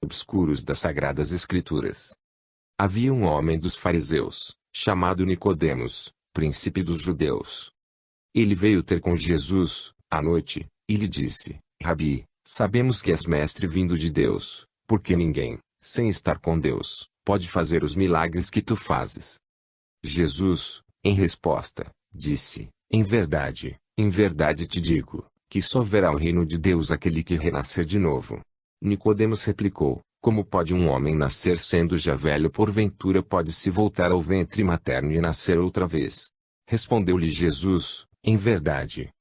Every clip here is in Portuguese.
obscuros das Sagradas Escrituras. Havia um homem dos fariseus, chamado Nicodemos, príncipe dos judeus. Ele veio ter com Jesus, à noite, e lhe disse: Rabi, sabemos que és mestre vindo de Deus, porque ninguém, sem estar com Deus, pode fazer os milagres que tu fazes. Jesus, em resposta, disse: em verdade te digo, que só verá o reino de Deus aquele que renascer de novo. Nicodemos replicou: como pode um homem nascer sendo já velho? Porventura pode-se voltar ao ventre materno e nascer outra vez? Respondeu-lhe Jesus: em verdade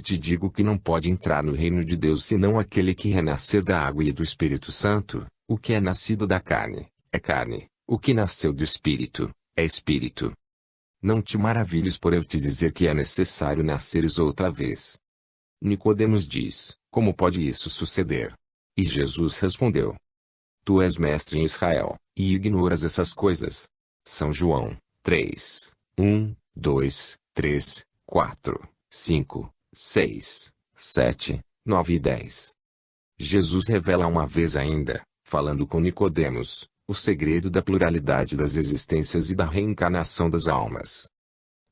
te digo que não pode entrar no reino de Deus senão aquele que renascer da água e do Espírito Santo. O que é nascido da carne, é carne; o que nasceu do Espírito, é Espírito. Não te maravilhes por eu te dizer que é necessário nasceres outra vez. Nicodemos diz: como pode isso suceder? E Jesus respondeu: tu és mestre em Israel, e ignoras essas coisas. São João 3, 1, 2, 3, 4, 5, 6, 7, 9 e 10. Jesus revela uma vez ainda, falando com Nicodemos, o segredo da pluralidade das existências e da reencarnação das almas.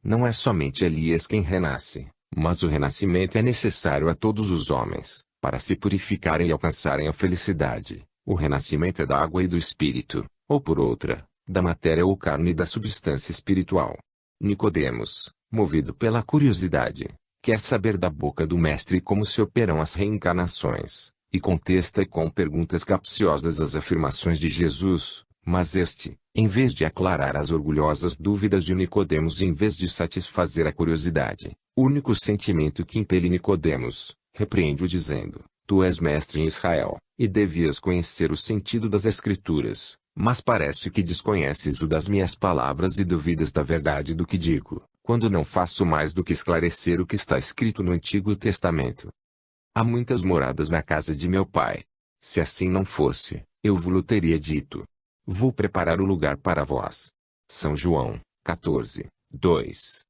Não é somente Elias quem renasce, mas o renascimento é necessário a todos os homens, para se purificarem e alcançarem a felicidade. O renascimento é da água e do espírito, ou por outra, da matéria ou carne e da substância espiritual. Nicodemos, movido pela curiosidade, quer saber da boca do mestre como se operam as reencarnações, e contesta com perguntas capciosas as afirmações de Jesus, mas este, em vez de aclarar as orgulhosas dúvidas de Nicodemos e em vez de satisfazer a curiosidade, o único sentimento que impele Nicodemos, repreende-o dizendo: tu és mestre em Israel, e devias conhecer o sentido das Escrituras, mas parece que desconheces o das minhas palavras e duvidas da verdade do que digo, quando não faço mais do que esclarecer o que está escrito no Antigo Testamento. Há muitas moradas na casa de meu pai. Se assim não fosse, eu vos teria dito: vou preparar o lugar para vós. São João 14, 2.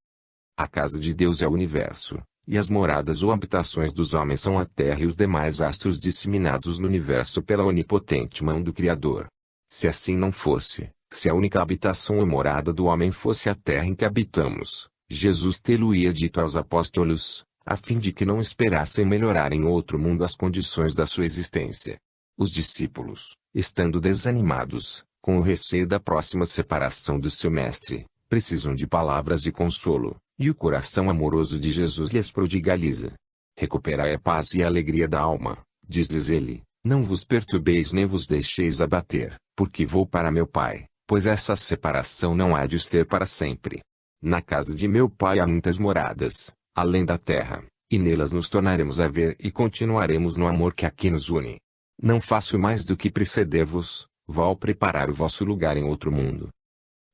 A casa de Deus é o universo, e as moradas ou habitações dos homens são a terra e os demais astros disseminados no universo pela onipotente mão do Criador. Se assim não fosse, se a única habitação ou morada do homem fosse a terra em que habitamos, Jesus tê-lo-ia dito aos apóstolos, a fim de que não esperassem melhorar em outro mundo as condições da sua existência. Os discípulos, estando desanimados, com o receio da próxima separação do seu mestre, precisam de palavras de consolo, e o coração amoroso de Jesus lhes prodigaliza. Recuperai a paz e a alegria da alma, diz-lhes ele, não vos perturbeis nem vos deixeis abater, porque vou para meu Pai, pois essa separação não há de ser para sempre. Na casa de meu Pai há muitas moradas, além da terra, e nelas nos tornaremos a ver e continuaremos no amor que aqui nos une. Não faço mais do que preceder-vos, vou preparar o vosso lugar em outro mundo,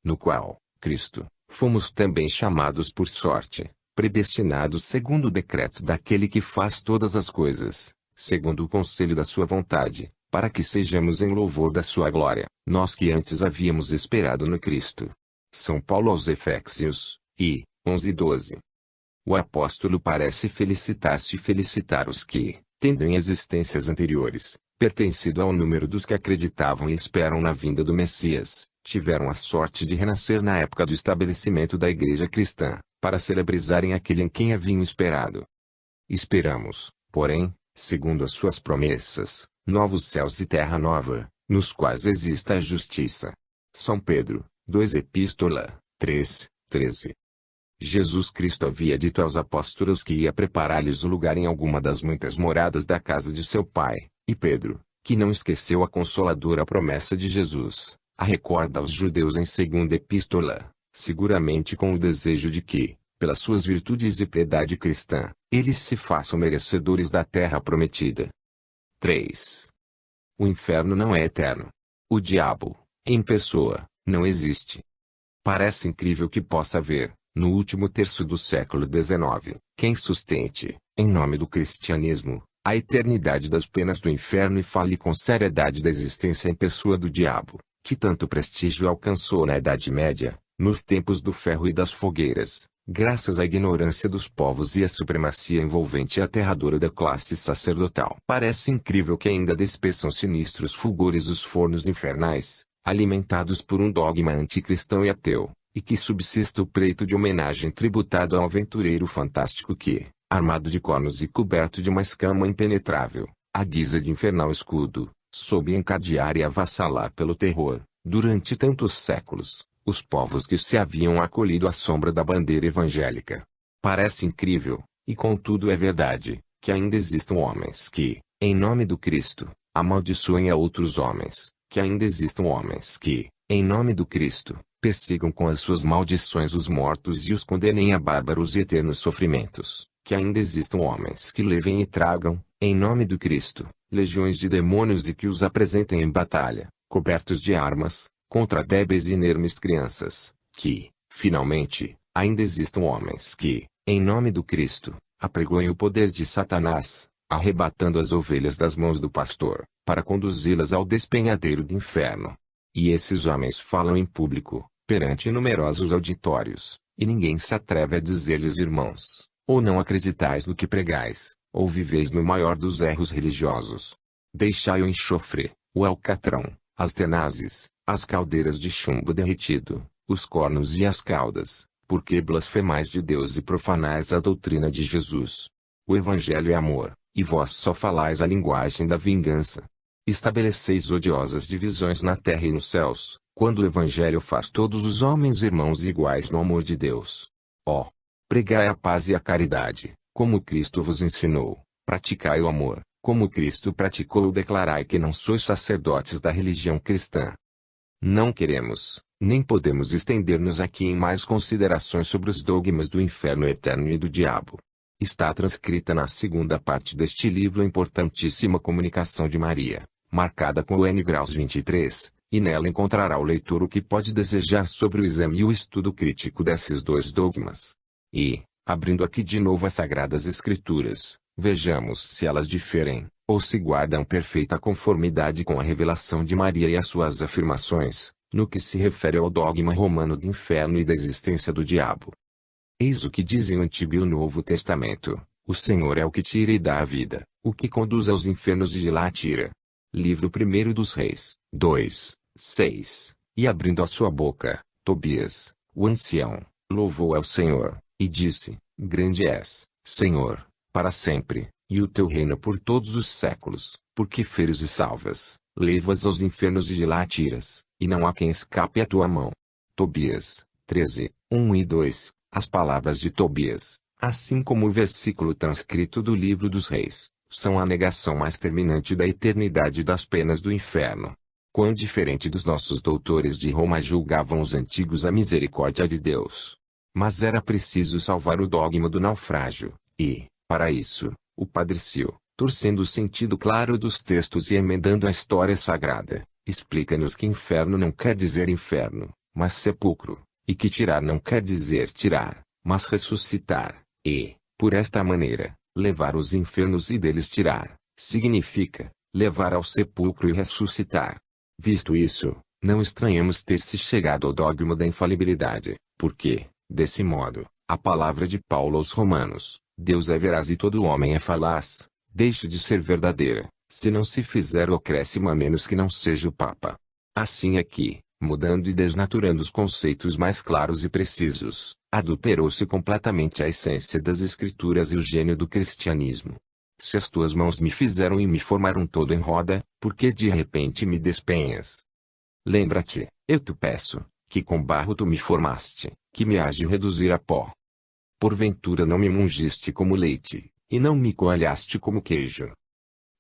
no qual, Cristo, fomos também chamados por sorte, predestinados segundo o decreto daquele que faz todas as coisas, segundo o conselho da sua vontade, para que sejamos em louvor da sua glória, nós que antes havíamos esperado no Cristo. São Paulo aos Efésios, 11:12. O apóstolo parece felicitar-se e felicitar os que, tendo em existências anteriores, pertencido ao número dos que acreditavam e esperam na vinda do Messias, tiveram a sorte de renascer na época do estabelecimento da Igreja Cristã, para celebrizarem aquele em quem haviam esperado. Esperamos, porém, segundo as suas promessas, novos céus e terra nova, nos quais exista a justiça. São Pedro, 2 Epístola, 3, 13. Jesus Cristo havia dito aos apóstolos que ia preparar-lhes o lugar em alguma das muitas moradas da casa de seu Pai, e Pedro, que não esqueceu a consoladora promessa de Jesus, a recorda aos judeus em 2 Epístola, seguramente com o desejo de que, pelas suas virtudes e piedade cristã, eles se façam merecedores da terra prometida. 3. O inferno não é eterno. O diabo, em pessoa, não existe. Parece incrível que possa haver, no último terço do século XIX, quem sustente, em nome do cristianismo, a eternidade das penas do inferno e fale com seriedade da existência em pessoa do diabo, que tanto prestígio alcançou na Idade Média, nos tempos do ferro e das fogueiras, graças à ignorância dos povos e à supremacia envolvente e aterradora da classe sacerdotal. Parece incrível que ainda despeçam sinistros fulgores os fornos infernais, alimentados por um dogma anticristão e ateu, e que subsista o preito de homenagem tributado ao aventureiro fantástico que, armado de cornos e coberto de uma escama impenetrável, à guisa de infernal escudo, soube encadear e avassalar pelo terror, durante tantos séculos, os povos que se haviam acolhido à sombra da bandeira evangélica. Parece incrível, e contudo é verdade, que ainda existam homens que, em nome do Cristo, amaldiçoem a outros homens, que ainda existam homens que, em nome do Cristo, persigam com as suas maldições os mortos e os condenem a bárbaros e eternos sofrimentos, que ainda existam homens que levem e tragam, em nome do Cristo, legiões de demônios e que os apresentem em batalha, cobertos de armas, contra débeis e inermes crianças, que, finalmente, ainda existam homens que, em nome do Cristo, apregoem o poder de Satanás, arrebatando as ovelhas das mãos do pastor, para conduzi-las ao despenhadeiro do inferno. E esses homens falam em público, perante numerosos auditórios, e ninguém se atreve a dizer-lhes irmãos, ou não acreditais no que pregais, ou viveis no maior dos erros religiosos. Deixai o enxofre, o alcatrão, as tenazes, as caldeiras de chumbo derretido, os cornos e as caudas, porque blasfemais de Deus e profanais a doutrina de Jesus. O Evangelho é amor, e vós só falais a linguagem da vingança. Estabeleceis odiosas divisões na terra e nos céus, quando o Evangelho faz todos os homens irmãos iguais no amor de Deus. Ó! Pregai a paz e a caridade, como Cristo vos ensinou, praticai o amor, como Cristo praticou, declarai que não sois sacerdotes da religião cristã. Não queremos, nem podemos estender-nos aqui em mais considerações sobre os dogmas do inferno eterno e do diabo. Está transcrita na segunda parte deste livro a importantíssima comunicação de Maria, marcada com o N Graus 23, e nela encontrará o leitor o que pode desejar sobre o exame e o estudo crítico desses dois dogmas. E, abrindo aqui de novo as Sagradas Escrituras, vejamos se elas diferem, ou se guardam perfeita conformidade com a revelação de Maria e as suas afirmações, no que se refere ao dogma romano do inferno e da existência do diabo. Eis o que dizem o Antigo e o Novo Testamento: o Senhor é o que tira e dá a vida, o que conduz aos infernos e de lá tira. Livro 1 dos Reis, 2, 6. E abrindo a sua boca, Tobias, o ancião, louvou ao Senhor, e disse: Grande és, Senhor, para sempre, e o teu reino por todos os séculos, porque feres e salvas, levas aos infernos e de lá tiras, e não há quem escape à tua mão. Tobias, 13, 1 e 2. As palavras de Tobias, assim como o versículo transcrito do livro dos Reis, são a negação mais terminante da eternidade das penas do inferno. Quão diferente dos nossos doutores de Roma julgavam os antigos a misericórdia de Deus. Mas era preciso salvar o dogma do naufrágio, e, para isso, o Padre Sil, torcendo o sentido claro dos textos e emendando a história sagrada, explica-nos que inferno não quer dizer inferno, mas sepulcro, e que tirar não quer dizer tirar, mas ressuscitar, e, por esta maneira, levar os infernos e deles tirar, significa, levar ao sepulcro e ressuscitar. Visto isso, não estranhamos ter se chegado ao dogma da infalibilidade, porque, desse modo, a palavra de Paulo aos Romanos, Deus é veraz e todo homem é falaz, deixa de ser verdadeira, se não se fizer o acréscimo a menos que não seja o Papa. Assim aqui, mudando e desnaturando os conceitos mais claros e precisos, adulterou-se completamente a essência das Escrituras e o gênio do cristianismo. Se as tuas mãos me fizeram e me formaram todo em roda, por que de repente me despenhas? Lembra-te, eu te peço, que com barro tu me formaste, que me hás de reduzir a pó. Porventura não me mungiste como leite, e não me coalhaste como queijo.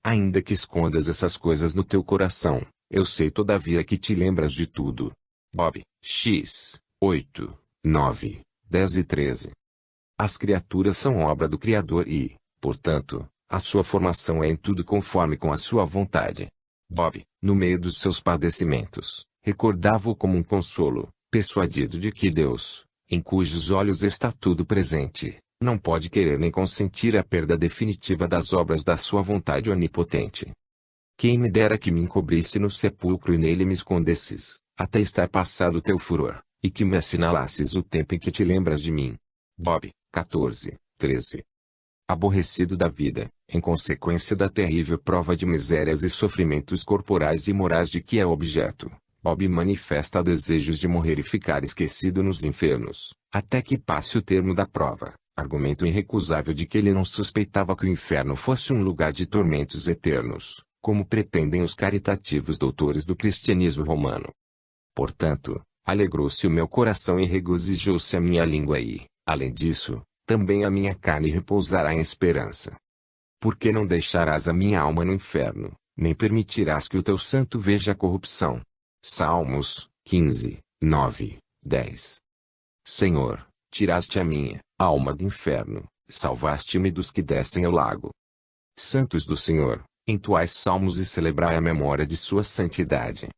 Ainda que escondas essas coisas no teu coração, eu sei todavia que te lembras de tudo. Bob, X, 8, 9, 10 e 13. As criaturas são obra do Criador e, portanto, a sua formação é em tudo conforme com a sua vontade. Bob, no meio dos seus padecimentos, recordava-o como um consolo, persuadido de que Deus, em cujos olhos está tudo presente, não pode querer nem consentir a perda definitiva das obras da sua vontade onipotente. Quem me dera que me encobrisse no sepulcro e nele me escondesses, até estar passado o teu furor, e que me assinalasses o tempo em que te lembras de mim. Job 14, 13. Aborrecido da vida, em consequência da terrível prova de misérias e sofrimentos corporais e morais de que é objeto, Job manifesta desejos de morrer e ficar esquecido nos infernos, até que passe o termo da prova, argumento irrecusável de que ele não suspeitava que o inferno fosse um lugar de tormentos eternos, como pretendem os caritativos doutores do cristianismo romano. Portanto, alegrou-se o meu coração e regozijou-se a minha língua e, além disso, também a minha carne repousará em esperança. Porque não deixarás a minha alma no inferno, nem permitirás que o teu santo veja a corrupção. Salmos 15, 9, 10. Senhor, tiraste a minha alma do inferno, salvaste-me dos que descem ao lago. Santos do Senhor, entoai salmos e celebrai a memória de sua santidade.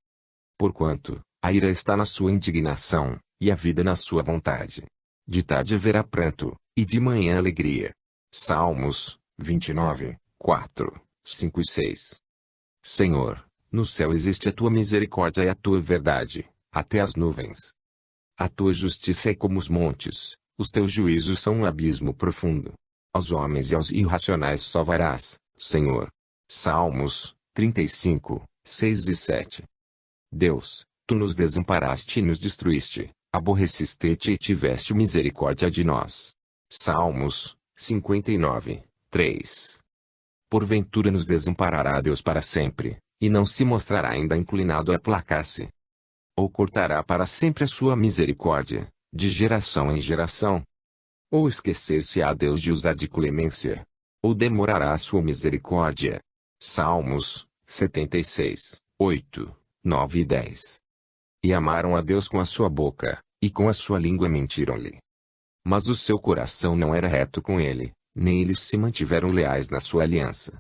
Porquanto, a ira está na sua indignação, e a vida na sua vontade. De tarde haverá pranto, e de manhã alegria. Salmos 29, 4, 5 e 6. Senhor, no céu existe a tua misericórdia e a tua verdade, até as nuvens. A tua justiça é como os montes, os teus juízos são um abismo profundo. Aos homens e aos irracionais salvarás, Senhor. Salmos 35, 6 e 7. Deus, tu nos desamparaste e nos destruíste, aborreceste-te e tiveste misericórdia de nós. Salmos 59, 3. Porventura nos desamparará Deus para sempre, e não se mostrará ainda inclinado a aplacar-se? Ou cortará para sempre a sua misericórdia, de geração em geração? Ou esquecer-se-á Deus de usar de clemência? Ou demorará a sua misericórdia? Salmos 76, 8, 9 e 10. E amaram a Deus com a sua boca, e com a sua língua mentiram-lhe. Mas o seu coração não era reto com ele, nem eles se mantiveram leais na sua aliança.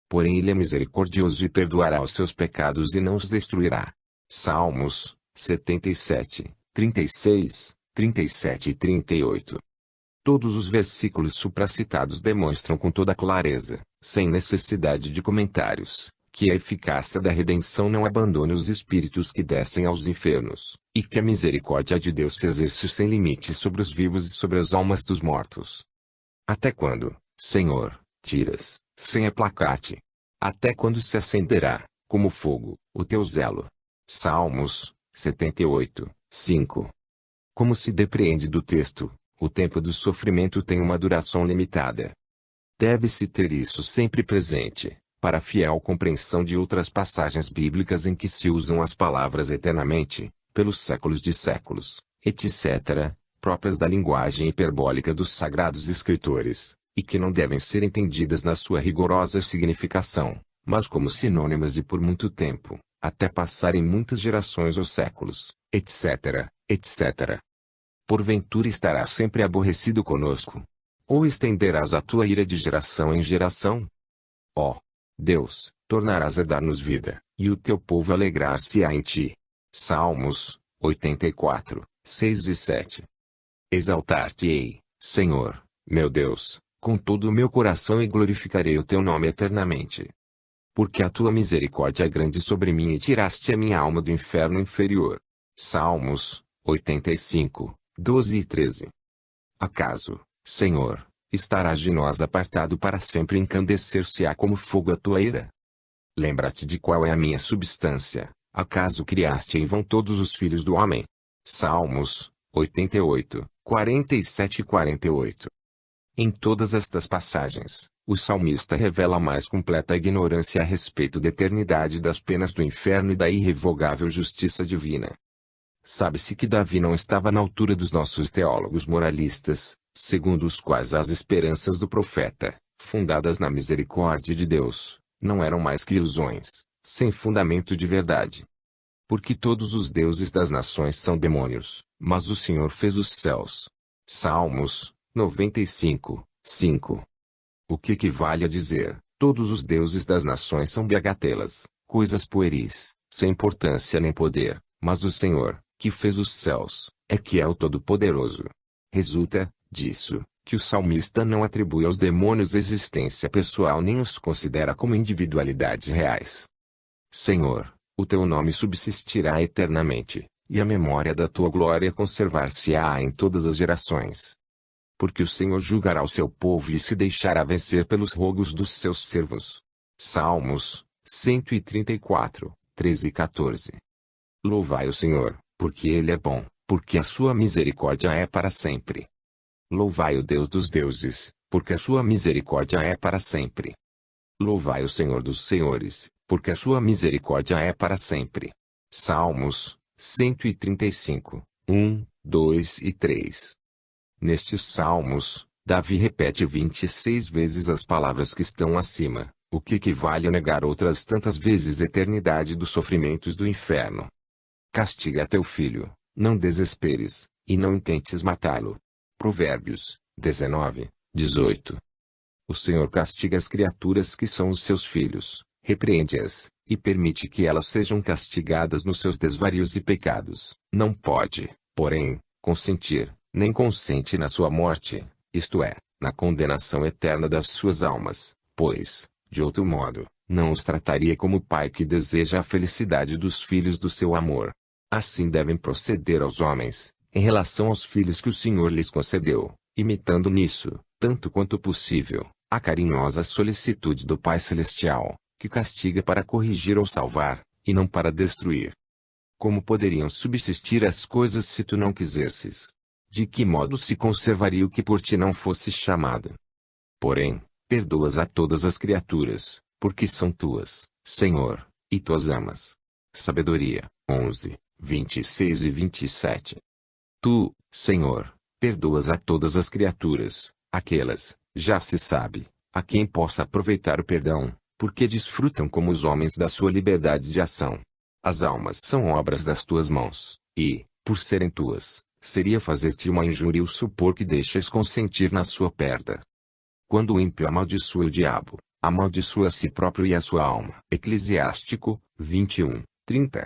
Porém ele é misericordioso e perdoará os seus pecados e não os destruirá. Salmos 77, 36, 37 e 38. Todos os versículos supracitados demonstram com toda clareza, sem necessidade de comentários, que a eficácia da redenção não abandone os espíritos que descem aos infernos, e que a misericórdia de Deus se exerce sem limites sobre os vivos e sobre as almas dos mortos. Até quando, Senhor, tiras, sem aplacar-te? Até quando se acenderá, como fogo, o teu zelo? Salmos 78, 5. Como se depreende do texto, o tempo do sofrimento tem uma duração limitada. Deve-se ter isso sempre presente, para a fiel compreensão de outras passagens bíblicas em que se usam as palavras eternamente, pelos séculos de séculos, etc., próprias da linguagem hiperbólica dos sagrados escritores, e que não devem ser entendidas na sua rigorosa significação, mas como sinônimas de por muito tempo, até passarem muitas gerações ou séculos, etc., etc. Porventura estarás sempre aborrecido conosco? Ou estenderás a tua ira de geração em geração? Ó Deus, tornarás a dar-nos vida, e o teu povo alegrar-se-á em ti. Salmos 84, 6 e 7. Exaltar-te-ei, Senhor, meu Deus, com todo o meu coração e glorificarei o teu nome eternamente. Porque a tua misericórdia é grande sobre mim e tiraste a minha alma do inferno inferior. Salmos 85, 12 e 13. Acaso, Senhor, estarás de nós apartado para sempre e encandecer-se-á como fogo a tua ira? Lembra-te de qual é a minha substância, acaso criaste em vão todos os filhos do homem? Salmos 88, 47 e 48. Em todas estas passagens, o salmista revela a mais completa ignorância a respeito da eternidade das penas do inferno e da irrevogável justiça divina. Sabe-se que Davi não estava na altura dos nossos teólogos moralistas, segundo os quais as esperanças do profeta, fundadas na misericórdia de Deus, não eram mais que ilusões, sem fundamento de verdade. Porque todos os deuses das nações são demônios, mas o Senhor fez os céus. Salmos 95, 5. O que equivale a dizer, todos os deuses das nações são bagatelas, coisas pueris, sem importância nem poder, mas o Senhor, que fez os céus, é que é o Todo-Poderoso. Resulta, disso, que o salmista não atribui aos demônios existência pessoal nem os considera como individualidades reais. Senhor, o teu nome subsistirá eternamente, e a memória da tua glória conservar-se-á em todas as gerações. Porque o Senhor julgará o seu povo e se deixará vencer pelos rogos dos seus servos. Salmos 134, 13 e 14. Louvai o Senhor, porque Ele é bom, porque a sua misericórdia é para sempre. Louvai o Deus dos deuses, porque a sua misericórdia é para sempre. Louvai o Senhor dos senhores, porque a sua misericórdia é para sempre. Salmos 135, 1, 2 e 3. Nestes salmos, Davi repete 26 vezes as palavras que estão acima, o que equivale a negar outras tantas vezes a eternidade dos sofrimentos do inferno. Castiga teu filho, não desesperes, e não intentes matá-lo. Provérbios 19, 18. O Senhor castiga as criaturas que são os seus filhos, repreende-as, e permite que elas sejam castigadas nos seus desvarios e pecados. Não pode, porém, consentir, nem consente na sua morte, isto é, na condenação eterna das suas almas, pois, de outro modo, não os trataria como pai que deseja a felicidade dos filhos do seu amor. Assim devem proceder aos homens, em relação aos filhos que o Senhor lhes concedeu, imitando nisso, tanto quanto possível, a carinhosa solicitude do Pai Celestial, que castiga para corrigir ou salvar, e não para destruir. Como poderiam subsistir as coisas se tu não quisesses? De que modo se conservaria o que por ti não fosse chamado? Porém, perdoas a todas as criaturas, porque são tuas, Senhor, e tu as amas. Sabedoria 11, 26 e 27. Tu, Senhor, perdoas a todas as criaturas, aquelas, já se sabe, a quem possa aproveitar o perdão, porque desfrutam como os homens da sua liberdade de ação. As almas são obras das tuas mãos, e, por serem tuas, seria fazer-te uma injúria o supor que deixas consentir na sua perda. Quando o ímpio amaldiçoa o diabo, amaldiçoa a si próprio e a sua alma. Eclesiástico 21, 30.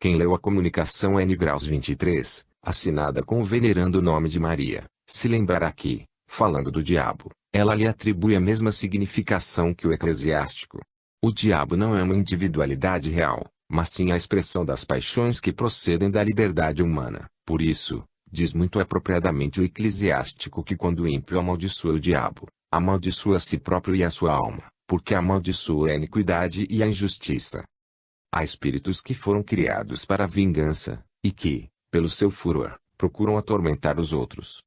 Quem leu a comunicação N. Graus 23, assinada com o venerando nome de Maria, se lembrará que, falando do diabo, ela lhe atribui a mesma significação que o eclesiástico. O diabo não é uma individualidade real, mas sim a expressão das paixões que procedem da liberdade humana. Por isso, diz muito apropriadamente o eclesiástico que quando o ímpio amaldiçoa o diabo, amaldiçoa a si próprio e a sua alma, porque amaldiçoa a iniquidade e a injustiça. Há espíritos que foram criados para a vingança, e que, pelo seu furor, procuram atormentar os outros.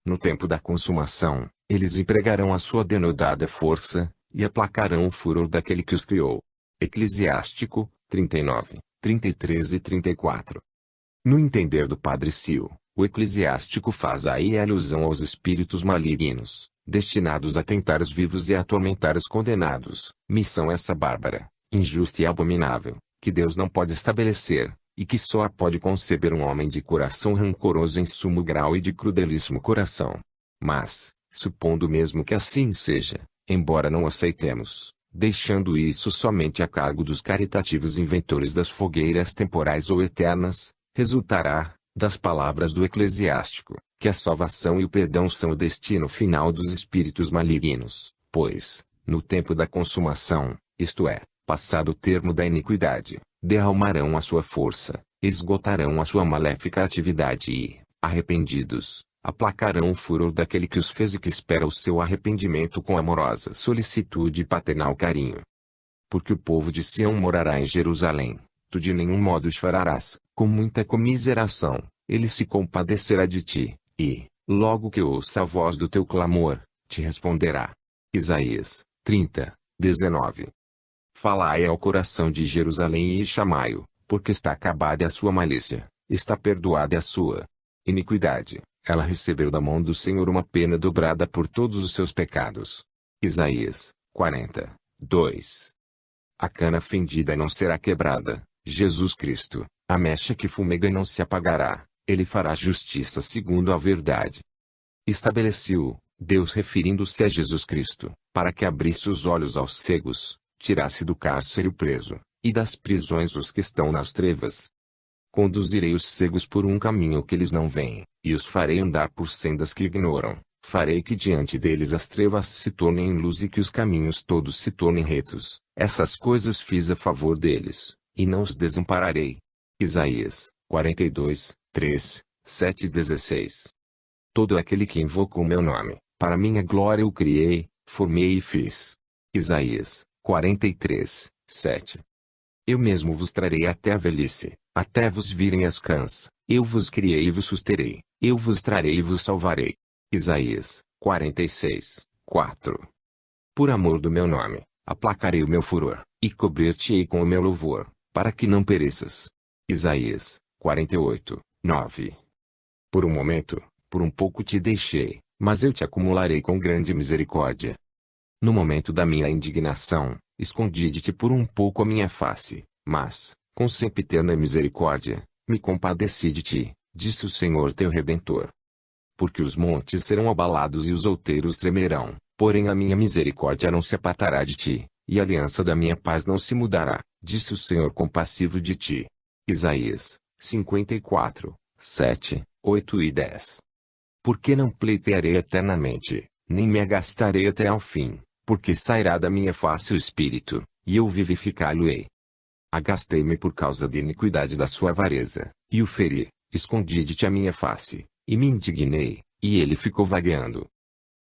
No tempo da consumação, eles empregarão a sua denodada força, e aplacarão o furor daquele que os criou. Eclesiástico 39, 33 e 34. No entender do Padre Sil, o eclesiástico faz aí alusão aos espíritos malignos, destinados a tentar os vivos e a atormentar os condenados, missão essa bárbara, injusta e abominável, que Deus não pode estabelecer, e que só pode conceber um homem de coração rancoroso em sumo grau e de crudelíssimo coração. Mas, supondo mesmo que assim seja, embora não aceitemos, deixando isso somente a cargo dos caritativos inventores das fogueiras temporais ou eternas, resultará, das palavras do eclesiástico, que a salvação e o perdão são o destino final dos espíritos malignos, pois, no tempo da consumação, isto é, passado o termo da iniquidade, derramarão a sua força, esgotarão a sua maléfica atividade e, arrependidos, aplacarão o furor daquele que os fez e que espera o seu arrependimento com amorosa solicitude e paternal carinho. Porque o povo de Sião morará em Jerusalém, tu de nenhum modo chorarás, com muita comiseração, ele se compadecerá de ti, e, logo que ouça a voz do teu clamor, te responderá. Isaías 30, 19. Falai ao coração de Jerusalém e chamai-o, porque está acabada a sua malícia, está perdoada a sua iniquidade, ela recebeu da mão do Senhor uma pena dobrada por todos os seus pecados. Isaías 40, 2. A cana fendida não será quebrada, Jesus Cristo, a mecha que fumega não se apagará, ele fará justiça segundo a verdade. Estabeleceu, Deus referindo-se a Jesus Cristo, para que abrisse os olhos aos cegos, tirasse do cárcere o preso, e das prisões os que estão nas trevas. Conduzirei os cegos por um caminho que eles não veem, e os farei andar por sendas que ignoram. Farei que diante deles as trevas se tornem em luz e que os caminhos todos se tornem retos. Essas coisas fiz a favor deles, e não os desampararei. Isaías 42, 3, 7 e 16. Todo aquele que invoca o meu nome, para minha glória o criei, formei e fiz. Isaías 43, 7. Eu mesmo vos trarei até a velhice, até vos virem as cãs, eu vos criei e vos susterei, eu vos trarei e vos salvarei. Isaías 46, 4. Por amor do meu nome, aplacarei o meu furor, e cobrir-te-ei com o meu louvor, para que não pereças. Isaías 48, 9. Por um momento, por um pouco te deixei, mas eu te acumularei com grande misericórdia. No momento da minha indignação, escondi de ti por um pouco a minha face, mas, com sempiterna misericórdia, me compadeci de ti, disse o Senhor teu Redentor. Porque os montes serão abalados e os outeiros tremerão, porém a minha misericórdia não se apartará de ti, e a aliança da minha paz não se mudará, disse o Senhor compassivo de ti. Isaías 54, 7, 8 e 10. Porque não pleitearei eternamente, nem me agastarei até ao fim, porque sairá da minha face o espírito, e eu vivificá-lo-ei. Agastei-me por causa da iniquidade da sua avareza, e o feri, escondi de ti a minha face, e me indignei, e ele ficou vagueando.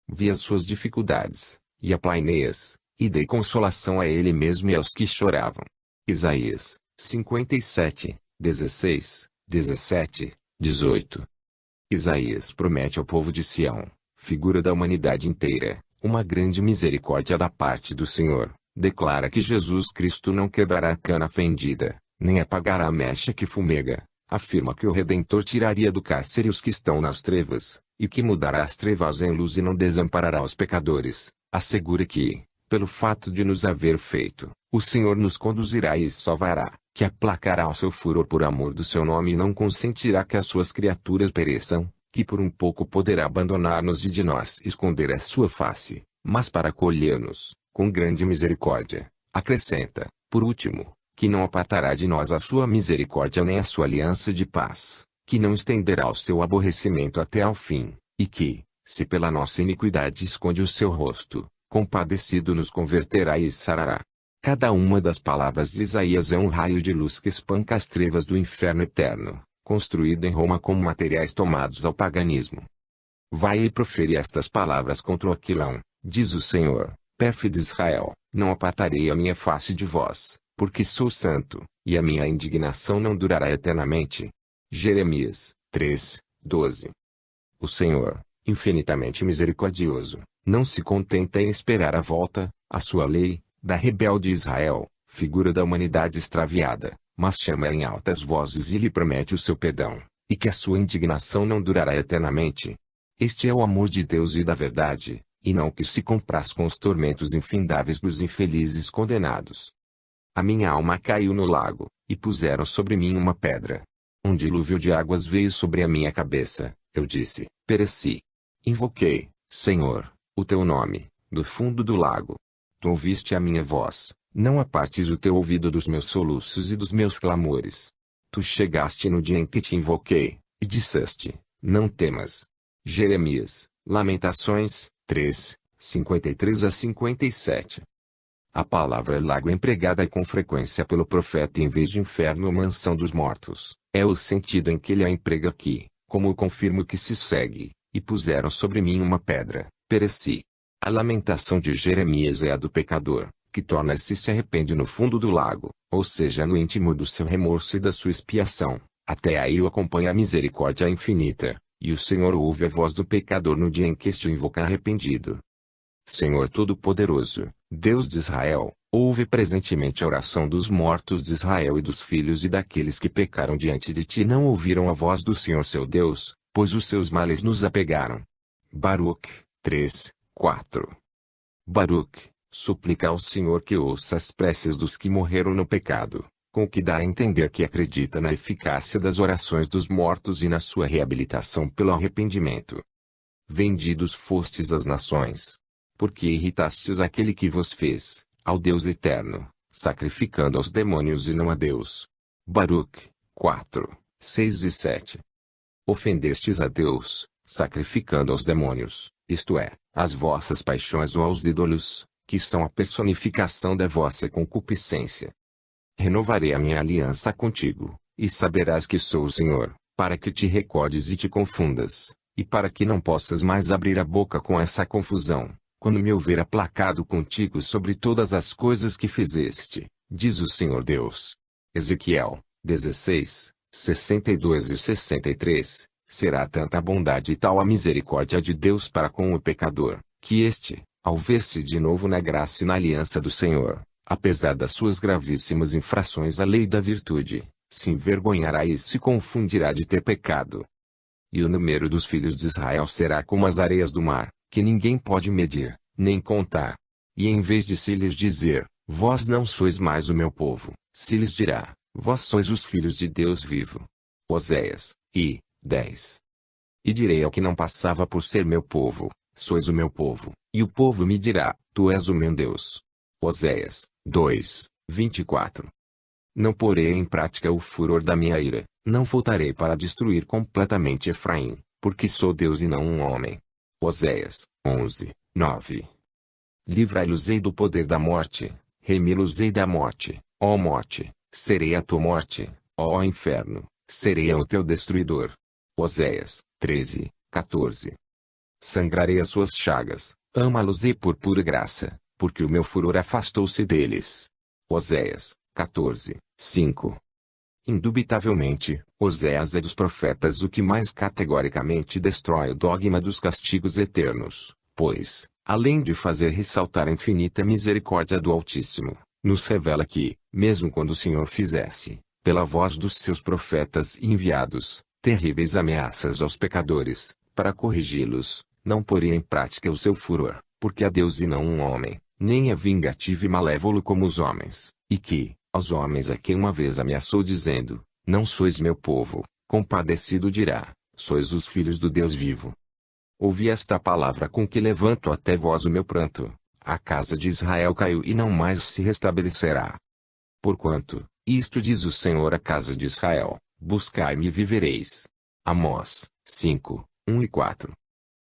Vi as suas dificuldades, e aplainei-as, e dei consolação a ele mesmo e aos que choravam. Isaías 57, 16, 17, 18. Isaías promete ao povo de Sião, figura da humanidade inteira, uma grande misericórdia da parte do Senhor. Declara que Jesus Cristo não quebrará a cana fendida, nem apagará a mecha que fumega. Afirma que o Redentor tiraria do cárcere os que estão nas trevas, e que mudará as trevas em luz e não desamparará os pecadores. Assegura que, pelo fato de nos haver feito, o Senhor nos conduzirá e salvará, que aplacará o seu furor por amor do seu nome e não consentirá que as suas criaturas pereçam, que por um pouco poderá abandonar-nos e de nós esconder a sua face, mas para acolher-nos, com grande misericórdia. Acrescenta, por último, que não apartará de nós a sua misericórdia nem a sua aliança de paz, que não estenderá o seu aborrecimento até ao fim, e que, se pela nossa iniquidade esconde o seu rosto, compadecido nos converterá e sarará. Cada uma das palavras de Isaías é um raio de luz que espanca as trevas do inferno eterno, construído em Roma como materiais tomados ao paganismo. Vai e profere estas palavras contra o Aquilão, diz o Senhor, pérfido Israel, não apartarei a minha face de vós, porque sou santo, e a minha indignação não durará eternamente. Jeremias 3, 12. O Senhor, infinitamente misericordioso, não se contenta em esperar a volta, a sua lei, da rebelde Israel, figura da humanidade extraviada, mas chama em altas vozes e lhe promete o seu perdão, e que a sua indignação não durará eternamente. Este é o amor de Deus e da verdade, e não que se compraz com os tormentos infindáveis dos infelizes condenados. A minha alma caiu no lago, e puseram sobre mim uma pedra. Um dilúvio de águas veio sobre a minha cabeça, eu disse, pereci. Invoquei, Senhor, o teu nome, do fundo do lago. Tu ouviste a minha voz, não apartes o teu ouvido dos meus soluços e dos meus clamores. Tu chegaste no dia em que te invoquei, e disseste, não temas. Jeremias, Lamentações, 3, 53 a 57. A palavra lago empregada com frequência pelo profeta em vez de inferno ou mansão dos mortos, é o sentido em que ele a emprega aqui, como confirmo que se segue, e puseram sobre mim uma pedra, pereci. A lamentação de Jeremias é a do pecador, que torna-se e se arrepende no fundo do lago, ou seja no íntimo do seu remorso e da sua expiação. Até aí o acompanha a misericórdia infinita, e o Senhor ouve a voz do pecador no dia em que este o invoca arrependido. Senhor Todo-Poderoso, Deus de Israel, ouve presentemente a oração dos mortos de Israel e dos filhos e daqueles que pecaram diante de ti e não ouviram a voz do Senhor seu Deus, pois os seus males nos apegaram. Baruque 3, 4. Baruque, suplica ao Senhor que ouça as preces dos que morreram no pecado, com o que dá a entender que acredita na eficácia das orações dos mortos e na sua reabilitação pelo arrependimento. Vendidos fostes às nações, porque irritastes aquele que vos fez, ao Deus eterno, sacrificando aos demônios e não a Deus. Baruque 4, 6 e 7. Ofendestes a Deus, sacrificando aos demônios, isto é, às vossas paixões ou aos ídolos, que são a personificação da vossa concupiscência. Renovarei a minha aliança contigo, e saberás que sou o Senhor, para que te recordes e te confundas, e para que não possas mais abrir a boca com essa confusão, quando me houver aplacado contigo sobre todas as coisas que fizeste, diz o Senhor Deus. Ezequiel 16, 62 e 63. Será tanta a bondade e tal a misericórdia de Deus para com o pecador, que este, ao ver-se de novo na graça e na aliança do Senhor, apesar das suas gravíssimas infrações à lei da virtude, se envergonhará e se confundirá de ter pecado. E o número dos filhos de Israel será como as areias do mar, que ninguém pode medir, nem contar. E em vez de se lhes dizer, vós não sois mais o meu povo, se lhes dirá, vós sois os filhos de Deus vivo. Oséias, 10. E direi ao que não passava por ser meu povo, sois o meu povo, e o povo me dirá, tu és o meu Deus. Oséias, 2, 24. Não porei em prática o furor da minha ira, não voltarei para destruir completamente Efraim, porque sou Deus e não um homem. Oséias, 11, 9. Livrai-los-ei do poder da morte, remi-los-ei da morte, ó morte, serei a tua morte, ó inferno, serei o teu destruidor. Oséias, 13, 14. Sangrarei as suas chagas, ama-los-ei por pura graça, porque o meu furor afastou-se deles. Oséias, 14, 5. Indubitavelmente, Oséias é dos profetas o que mais categoricamente destrói o dogma dos castigos eternos, pois, além de fazer ressaltar a infinita misericórdia do Altíssimo, nos revela que, mesmo quando o Senhor fizesse, pela voz dos seus profetas enviados, terríveis ameaças aos pecadores, para corrigi-los, não poria em prática o seu furor, porque é Deus e não um homem, nem é vingativo e malévolo como os homens, e que, aos homens a quem uma vez ameaçou dizendo, não sois meu povo, compadecido dirá, sois os filhos do Deus vivo. Ouvi esta palavra com que levanto até vós o meu pranto, a casa de Israel caiu e não mais se restabelecerá. Porquanto, isto diz o Senhor à casa de Israel, buscai-me e vivereis. Amós, 5, 1 e 4.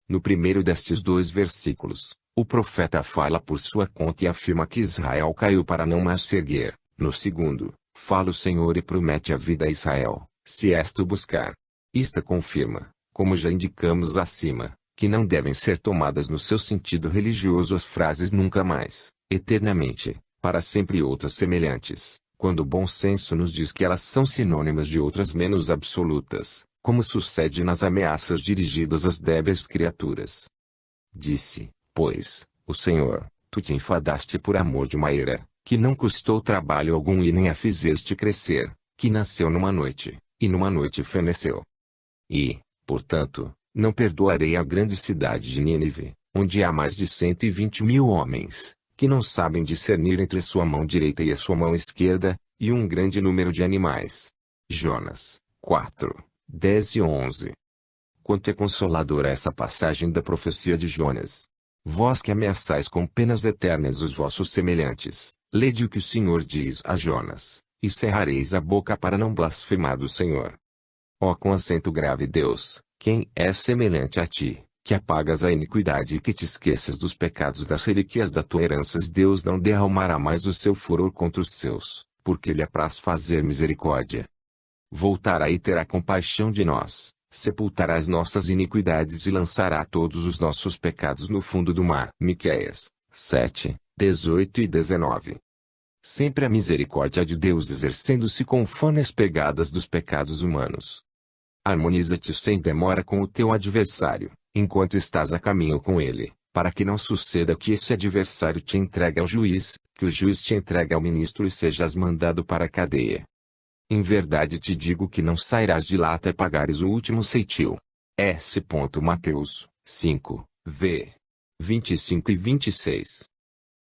No primeiro destes dois versículos, o profeta fala por sua conta e afirma que Israel caiu para não mais se erguer. No segundo, fala o Senhor e promete a vida a Israel, se esta o buscar. Isto confirma, como já indicamos acima, que não devem ser tomadas no seu sentido religioso as frases nunca mais, eternamente, para sempre e outras semelhantes, quando o bom senso nos diz que elas são sinônimas de outras menos absolutas, como sucede nas ameaças dirigidas às débeis criaturas. Disse, pois, o Senhor, tu te enfadaste por amor de uma ira, que não custou trabalho algum e nem a fizeste crescer, que nasceu numa noite, e numa noite feneceu. E, portanto, não perdoarei a grande cidade de Nínive, onde há mais de 120.000 homens, que não sabem discernir entre sua mão direita e a sua mão esquerda, e um grande número de animais. Jonas, 4, 10 e 11. Quanto é consoladora essa passagem da profecia de Jonas! Vós que ameaçais com penas eternas os vossos semelhantes, lede o que o Senhor diz a Jonas, e cerrareis a boca para não blasfemar do Senhor. Ó com acento grave Deus, quem é semelhante a ti, que apagas a iniquidade e que te esqueças dos pecados das relíquias da tua herança, Deus não derramará mais o seu furor contra os seus, porque lhe apraz fazer misericórdia. Voltará e terá compaixão de nós, sepultará as nossas iniquidades e lançará todos os nossos pecados no fundo do mar. Miqueias, 7, 18 e 19. Sempre a misericórdia de Deus exercendo-se conforme as pegadas dos pecados humanos. Harmoniza-te sem demora com o teu adversário, enquanto estás a caminho com ele, para que não suceda que esse adversário te entregue ao juiz, que o juiz te entregue ao ministro e sejas mandado para a cadeia. Em verdade te digo que não sairás de lá até pagares o último ceitil. S. Mateus, 5, v. 25 e 26.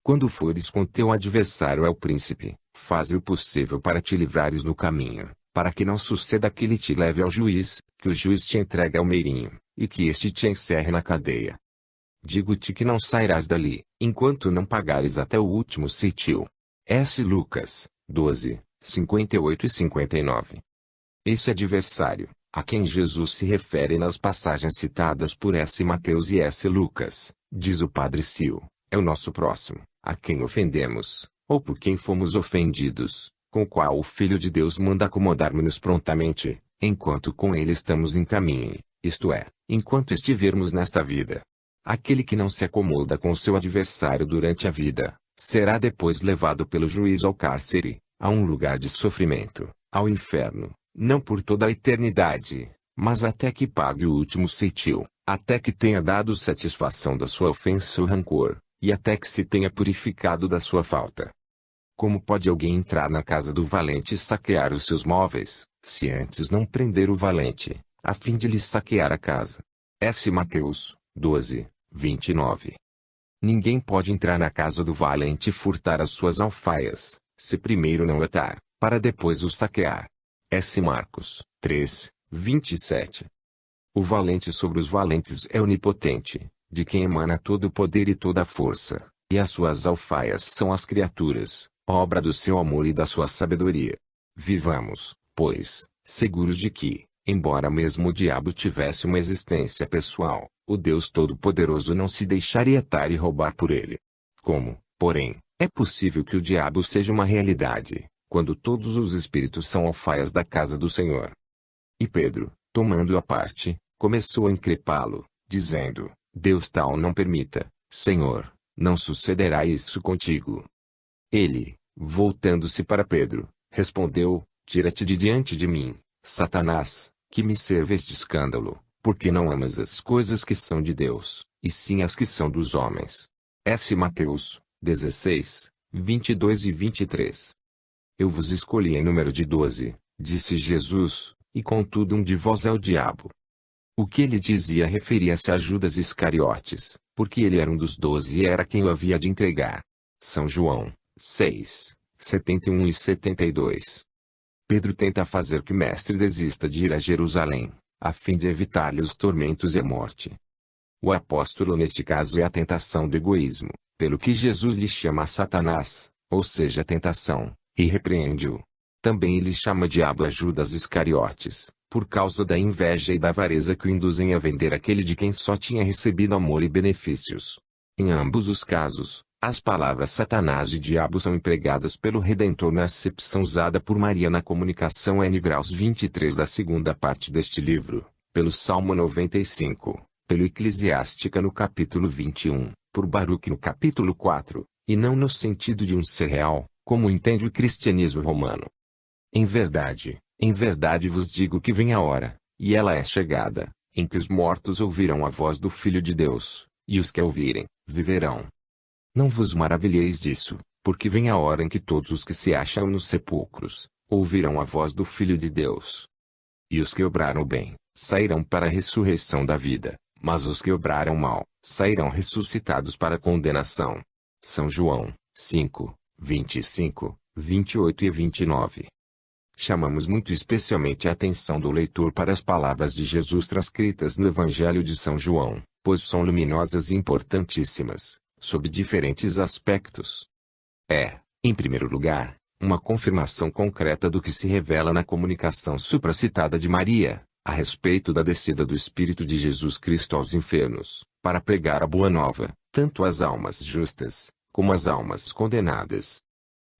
Quando fores com teu adversário ao príncipe, faze o possível para te livrares no caminho, para que não suceda que ele te leve ao juiz, que o juiz te entregue ao meirinho, e que este te encerre na cadeia. Digo-te que não sairás dali, enquanto não pagares até o último ceitil. S. Lucas, 12, 58 e 59. Esse adversário, a quem Jesus se refere nas passagens citadas por S. Mateus e S. Lucas, diz o Padre Sil, é o nosso próximo, a quem ofendemos, ou por quem fomos ofendidos, com o qual o Filho de Deus manda acomodar-nos prontamente, enquanto com ele estamos em caminho, isto é, enquanto estivermos nesta vida. Aquele que não se acomoda com seu adversário durante a vida, será depois levado pelo juízo ao cárcere, a um lugar de sofrimento, ao inferno, não por toda a eternidade, mas até que pague o último ceitil, até que tenha dado satisfação da sua ofensa ou rancor, e até que se tenha purificado da sua falta. Como pode alguém entrar na casa do valente e saquear os seus móveis, se antes não prender o valente, a fim de lhe saquear a casa? S. Mateus 12, 29. Ninguém pode entrar na casa do valente e furtar as suas alfaias, se primeiro não atar, para depois o saquear. S. Marcos 3, 27. O valente sobre os valentes é onipotente, de quem emana todo o poder e toda a força, e as suas alfaias são as criaturas, obra do seu amor e da sua sabedoria. Vivamos, pois, seguros de que, embora mesmo o diabo tivesse uma existência pessoal, o Deus Todo-Poderoso não se deixaria atar e roubar por ele. Como, porém, é possível que o diabo seja uma realidade, quando todos os espíritos são alfaias da casa do Senhor? E Pedro, tomando-o à parte, começou a increpá-lo, dizendo: Deus tal não permita, Senhor, não sucederá isso contigo. Ele, voltando-se para Pedro, respondeu: Tira-te de diante de mim, Satanás, que me serve este escândalo, porque não amas as coisas que são de Deus, e sim as que são dos homens. S. Mateus 16, 22 e 23. Eu vos escolhi em número de 12, disse Jesus, e contudo um de vós é o diabo. O que ele dizia referia-se a Judas Iscariotes, porque ele era um dos 12 e era quem o havia de entregar. São João 6, 71 e 72. Pedro tenta fazer que o mestre desista de ir a Jerusalém, a fim de evitar-lhe os tormentos e a morte. O apóstolo neste caso é a tentação do egoísmo, pelo que Jesus lhe chama Satanás, ou seja a tentação, e repreende-o. Também ele chama diabo a Judas Iscariotes, por causa da inveja e da avareza que o induzem a vender aquele de quem só tinha recebido amor e benefícios. Em ambos os casos, as palavras Satanás e diabo são empregadas pelo Redentor na acepção usada por Maria na comunicação N. Graus 23 da segunda parte deste livro, pelo Salmo 95, pelo Eclesiástica no capítulo 21, por Baruque no capítulo 4, e não no sentido de um ser real, como entende o cristianismo romano. Em verdade vos digo que vem a hora, e ela é chegada, em que os mortos ouvirão a voz do Filho de Deus, e os que a ouvirem, viverão. Não vos maravilheis disso, porque vem a hora em que todos os que se acham nos sepulcros, ouvirão a voz do Filho de Deus. E os que obraram bem, sairão para a ressurreição da vida, mas os que obraram mal, sairão ressuscitados para a condenação. São João 5, 25, 28 e 29. Chamamos muito especialmente a atenção do leitor para as palavras de Jesus transcritas no Evangelho de São João, pois são luminosas e importantíssimas, sob diferentes aspectos. É, em primeiro lugar, uma confirmação concreta do que se revela na comunicação supracitada de Maria, a respeito da descida do Espírito de Jesus Cristo aos enfermos, para pregar a boa nova, tanto às almas justas, como às almas condenadas.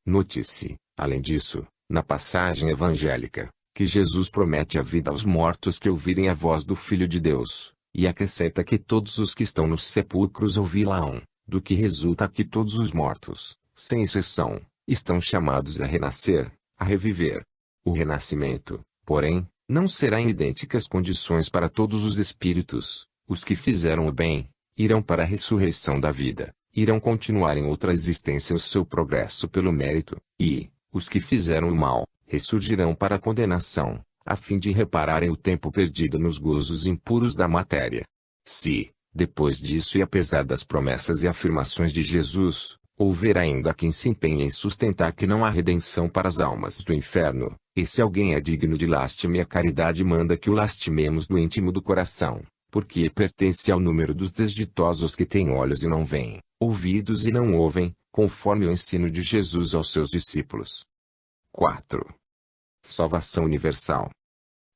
Note-se, além disso, na passagem evangélica, que Jesus promete a vida aos mortos que ouvirem a voz do Filho de Deus, e acrescenta que todos os que estão nos sepulcros ouvi-la-ão, do que resulta que todos os mortos, sem exceção, estão chamados a renascer, a reviver. O renascimento, porém, não será em idênticas condições para todos os espíritos. Os que fizeram o bem, irão para a ressurreição da vida, irão continuar em outra existência o seu progresso pelo mérito, e, os que fizeram o mal, ressurgirão para a condenação, a fim de repararem o tempo perdido nos gozos impuros da matéria. Se, depois disso e apesar das promessas e afirmações de Jesus, houver ainda quem se empenhe em sustentar que não há redenção para as almas do inferno, esse alguém é digno de lástima e a caridade manda que o lastimemos no íntimo do coração, porque pertence ao número dos desditosos que têm olhos e não veem, ouvidos e não ouvem, conforme o ensino de Jesus aos seus discípulos. 4. Salvação universal.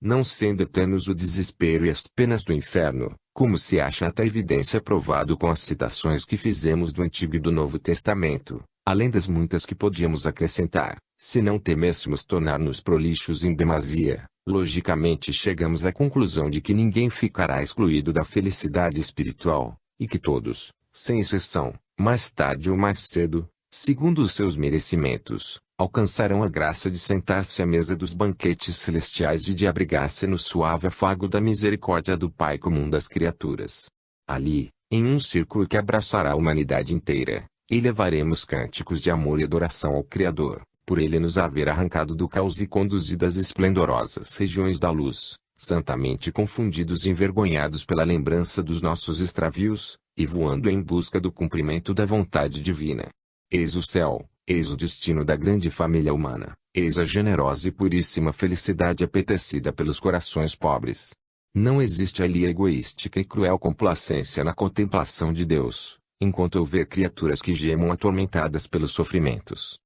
Não sendo eternos o desespero e as penas do inferno, como se acha até evidência provado com as citações que fizemos do Antigo e do Novo Testamento, além das muitas que podíamos acrescentar, se não temêssemos tornar-nos prolixos em demasia, Logicamente chegamos à conclusão de que ninguém ficará excluído da felicidade espiritual, e que todos, sem exceção, mais tarde ou mais cedo, segundo os seus merecimentos, alcançarão a graça de sentar-se à mesa dos banquetes celestiais e de abrigar-se no suave afago da misericórdia do Pai comum das criaturas. Ali, em um círculo que abraçará a humanidade inteira, elevaremos cânticos de amor e adoração ao Criador, por Ele nos haver arrancado do caos e conduzido às esplendorosas regiões da luz, santamente confundidos e envergonhados pela lembrança dos nossos extravios, e voando em busca do cumprimento da vontade divina. Eis o céu, eis o destino da grande família humana, eis a generosa e puríssima felicidade apetecida pelos corações pobres. Não existe ali egoística e cruel complacência na contemplação de Deus, enquanto houver criaturas que gemam atormentadas pelos sofrimentos.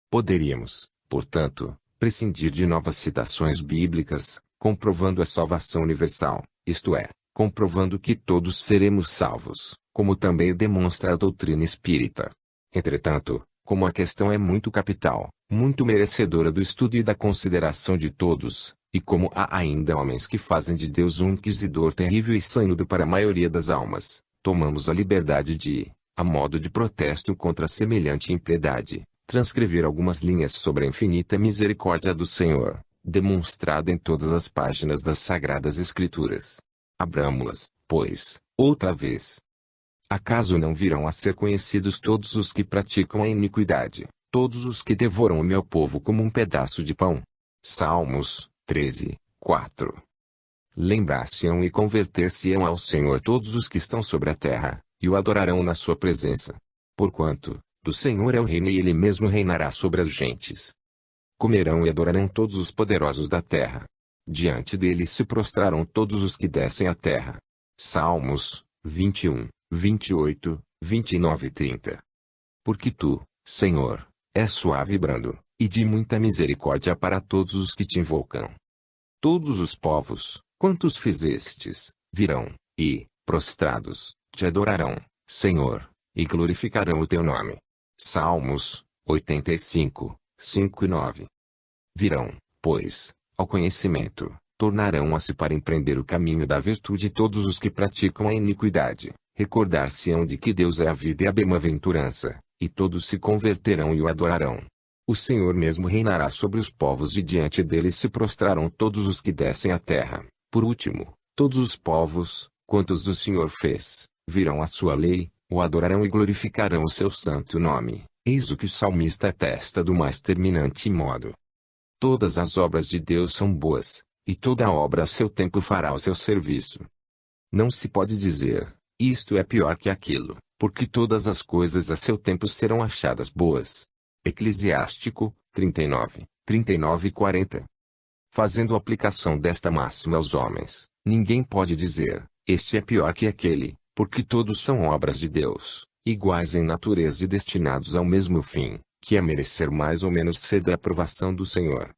Poderíamos, portanto, prescindir de novas citações bíblicas, comprovando a salvação universal, isto é, comprovando que todos seremos salvos, como também demonstra a doutrina espírita. Entretanto, como a questão é muito capital, muito merecedora do estudo e da consideração de todos, e como há ainda homens que fazem de Deus um inquisidor terrível e sanhudo para a maioria das almas, tomamos a liberdade de, a modo de protesto contra semelhante impiedade, transcrever algumas linhas sobre a infinita misericórdia do Senhor, demonstrada em todas as páginas das Sagradas Escrituras. Abramo-las, pois, outra vez. Acaso não virão a ser conhecidos todos os que praticam a iniquidade, todos os que devoram o meu povo como um pedaço de pão? Salmos 13, 4. Lembrar-se-ão e converter-se-ão ao Senhor todos os que estão sobre a terra, e o adorarão na sua presença. Porquanto, do Senhor é o reino e Ele mesmo reinará sobre as gentes. Comerão e adorarão todos os poderosos da terra. Diante dele se prostrarão todos os que descem a terra. Salmos 21, 28, 29 e 30. Porque tu, Senhor, és suave e brando, e de muita misericórdia para todos os que te invocam. Todos os povos, quantos fizestes, virão, e, prostrados, te adorarão, Senhor, e glorificarão o teu nome. Salmos 85, 5 e 9. Virão, pois, ao conhecimento, tornarão-se para empreender o caminho da virtude todos os que praticam a iniquidade, recordar-se-ão de que Deus é a vida e a bem-aventurança, e todos se converterão e o adorarão. O Senhor mesmo reinará sobre os povos e diante dele se prostrarão todos os que descem a terra. Por último, todos os povos, quantos o Senhor fez, virão a sua lei, o adorarão e glorificarão o seu santo nome. Eis o que o salmista atesta do mais terminante modo. Todas as obras de Deus são boas, e toda obra a seu tempo fará o seu serviço. Não se pode dizer, isto é pior que aquilo, porque todas as coisas a seu tempo serão achadas boas. Eclesiástico 39, 39 e 40. Fazendo aplicação desta máxima aos homens, ninguém pode dizer, este é pior que aquele, porque todos são obras de Deus, iguais em natureza e destinados ao mesmo fim, que é merecer mais ou menos cedo a aprovação do Senhor.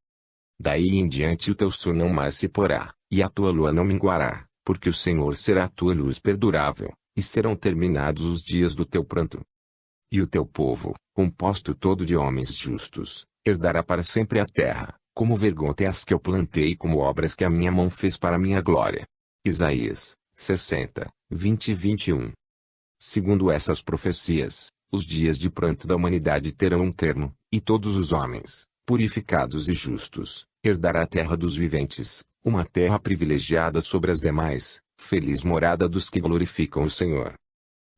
Daí em diante o teu sol não mais se porá, e a tua lua não minguará, porque o Senhor será a tua luz perdurável, e serão terminados os dias do teu pranto. E o teu povo, composto todo de homens justos, herdará para sempre a terra, como vergonhas que eu plantei e como obras que a minha mão fez para a minha glória. Isaías 60, 20 e 21. Segundo essas profecias, os dias de pranto da humanidade terão um termo, e todos os homens, purificados e justos, herdará a terra dos viventes, uma terra privilegiada sobre as demais, feliz morada dos que glorificam o Senhor.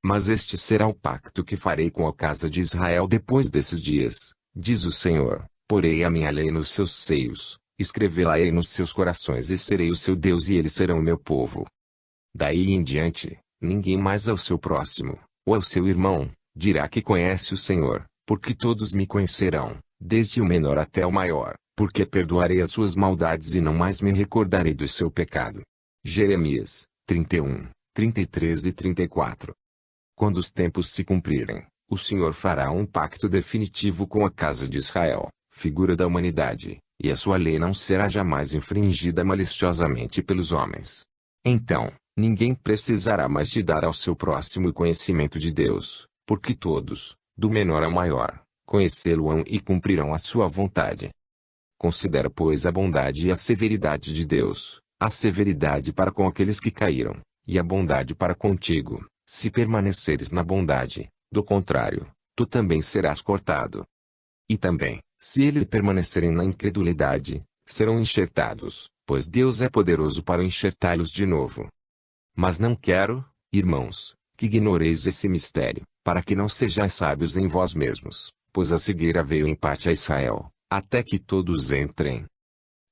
Mas este será o pacto que farei com a casa de Israel depois desses dias, diz o Senhor, porei a minha lei nos seus seios, escrevê-la-ei nos seus corações e serei o seu Deus e eles serão o meu povo. Daí em diante, ninguém mais ao seu próximo, ou ao seu irmão, dirá que conhece o Senhor, porque todos me conhecerão, desde o menor até o maior, porque perdoarei as suas maldades e não mais me recordarei do seu pecado. Jeremias 31, 33 e 34. Quando os tempos se cumprirem, o Senhor fará um pacto definitivo com a casa de Israel, figura da humanidade, e a sua lei não será jamais infringida maliciosamente pelos homens. Então, ninguém precisará mais de dar ao seu próximo o conhecimento de Deus, porque todos, do menor ao maior, conhecê-lo-ão e cumprirão a sua vontade. Considera pois a bondade e a severidade de Deus, a severidade para com aqueles que caíram, e a bondade para contigo, se permaneceres na bondade, do contrário, tu também serás cortado. E também, se eles permanecerem na incredulidade, serão enxertados, pois Deus é poderoso para enxertá-los de novo. Mas não quero, irmãos, que ignoreis esse mistério, para que não sejais sábios em vós mesmos, pois a cegueira veio em parte a Israel, até que todos entrem.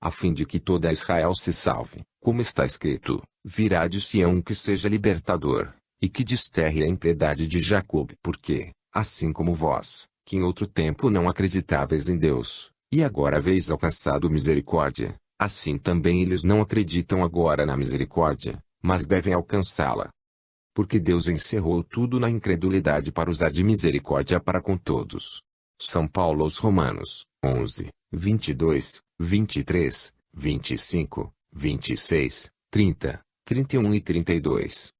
A fim de que toda Israel se salve, como está escrito, virá de Sião um que seja libertador, e que desterre a impiedade de Jacob. Porque, assim como vós, que em outro tempo não acreditáveis em Deus, e agora haveis alcançado misericórdia, assim também eles não acreditam agora na misericórdia, mas devem alcançá-la. Porque Deus encerrou tudo na incredulidade para usar de misericórdia para com todos. São Paulo aos Romanos, 11, 22, 23, 25, 26, 30, 31 e 32.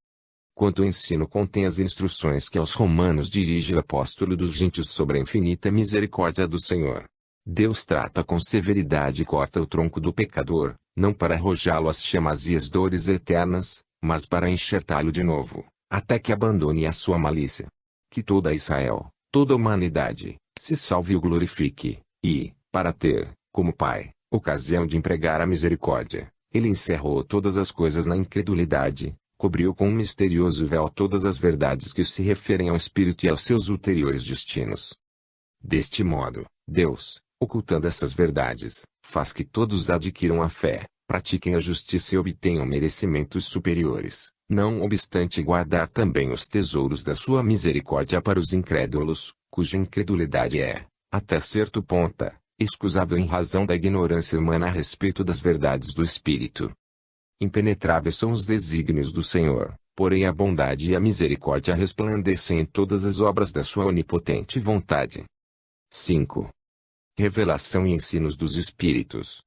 Quanto ao ensino contém as instruções que aos romanos dirige o apóstolo dos gentios sobre a infinita misericórdia do Senhor. Deus trata com severidade e corta o tronco do pecador, não para arrojá-lo às chamas e às dores eternas, mas para enxertá-lo de novo, até que abandone a sua malícia. Que toda Israel, toda a humanidade, se salve e o glorifique, e, para ter, como Pai, ocasião de empregar a misericórdia, ele encerrou todas as coisas na incredulidade, cobriu com um misterioso véu todas as verdades que se referem ao Espírito e aos seus ulteriores destinos. Deste modo, Deus, ocultando essas verdades, faz que todos adquiram a fé, pratiquem a justiça e obtenham merecimentos superiores, não obstante guardar também os tesouros da sua misericórdia para os incrédulos, cuja incredulidade é, até certo ponto, excusável em razão da ignorância humana a respeito das verdades do Espírito. Impenetráveis são os desígnios do Senhor, porém a bondade e a misericórdia resplandecem em todas as obras da sua onipotente vontade. 5. Revelação e ensinos dos Espíritos.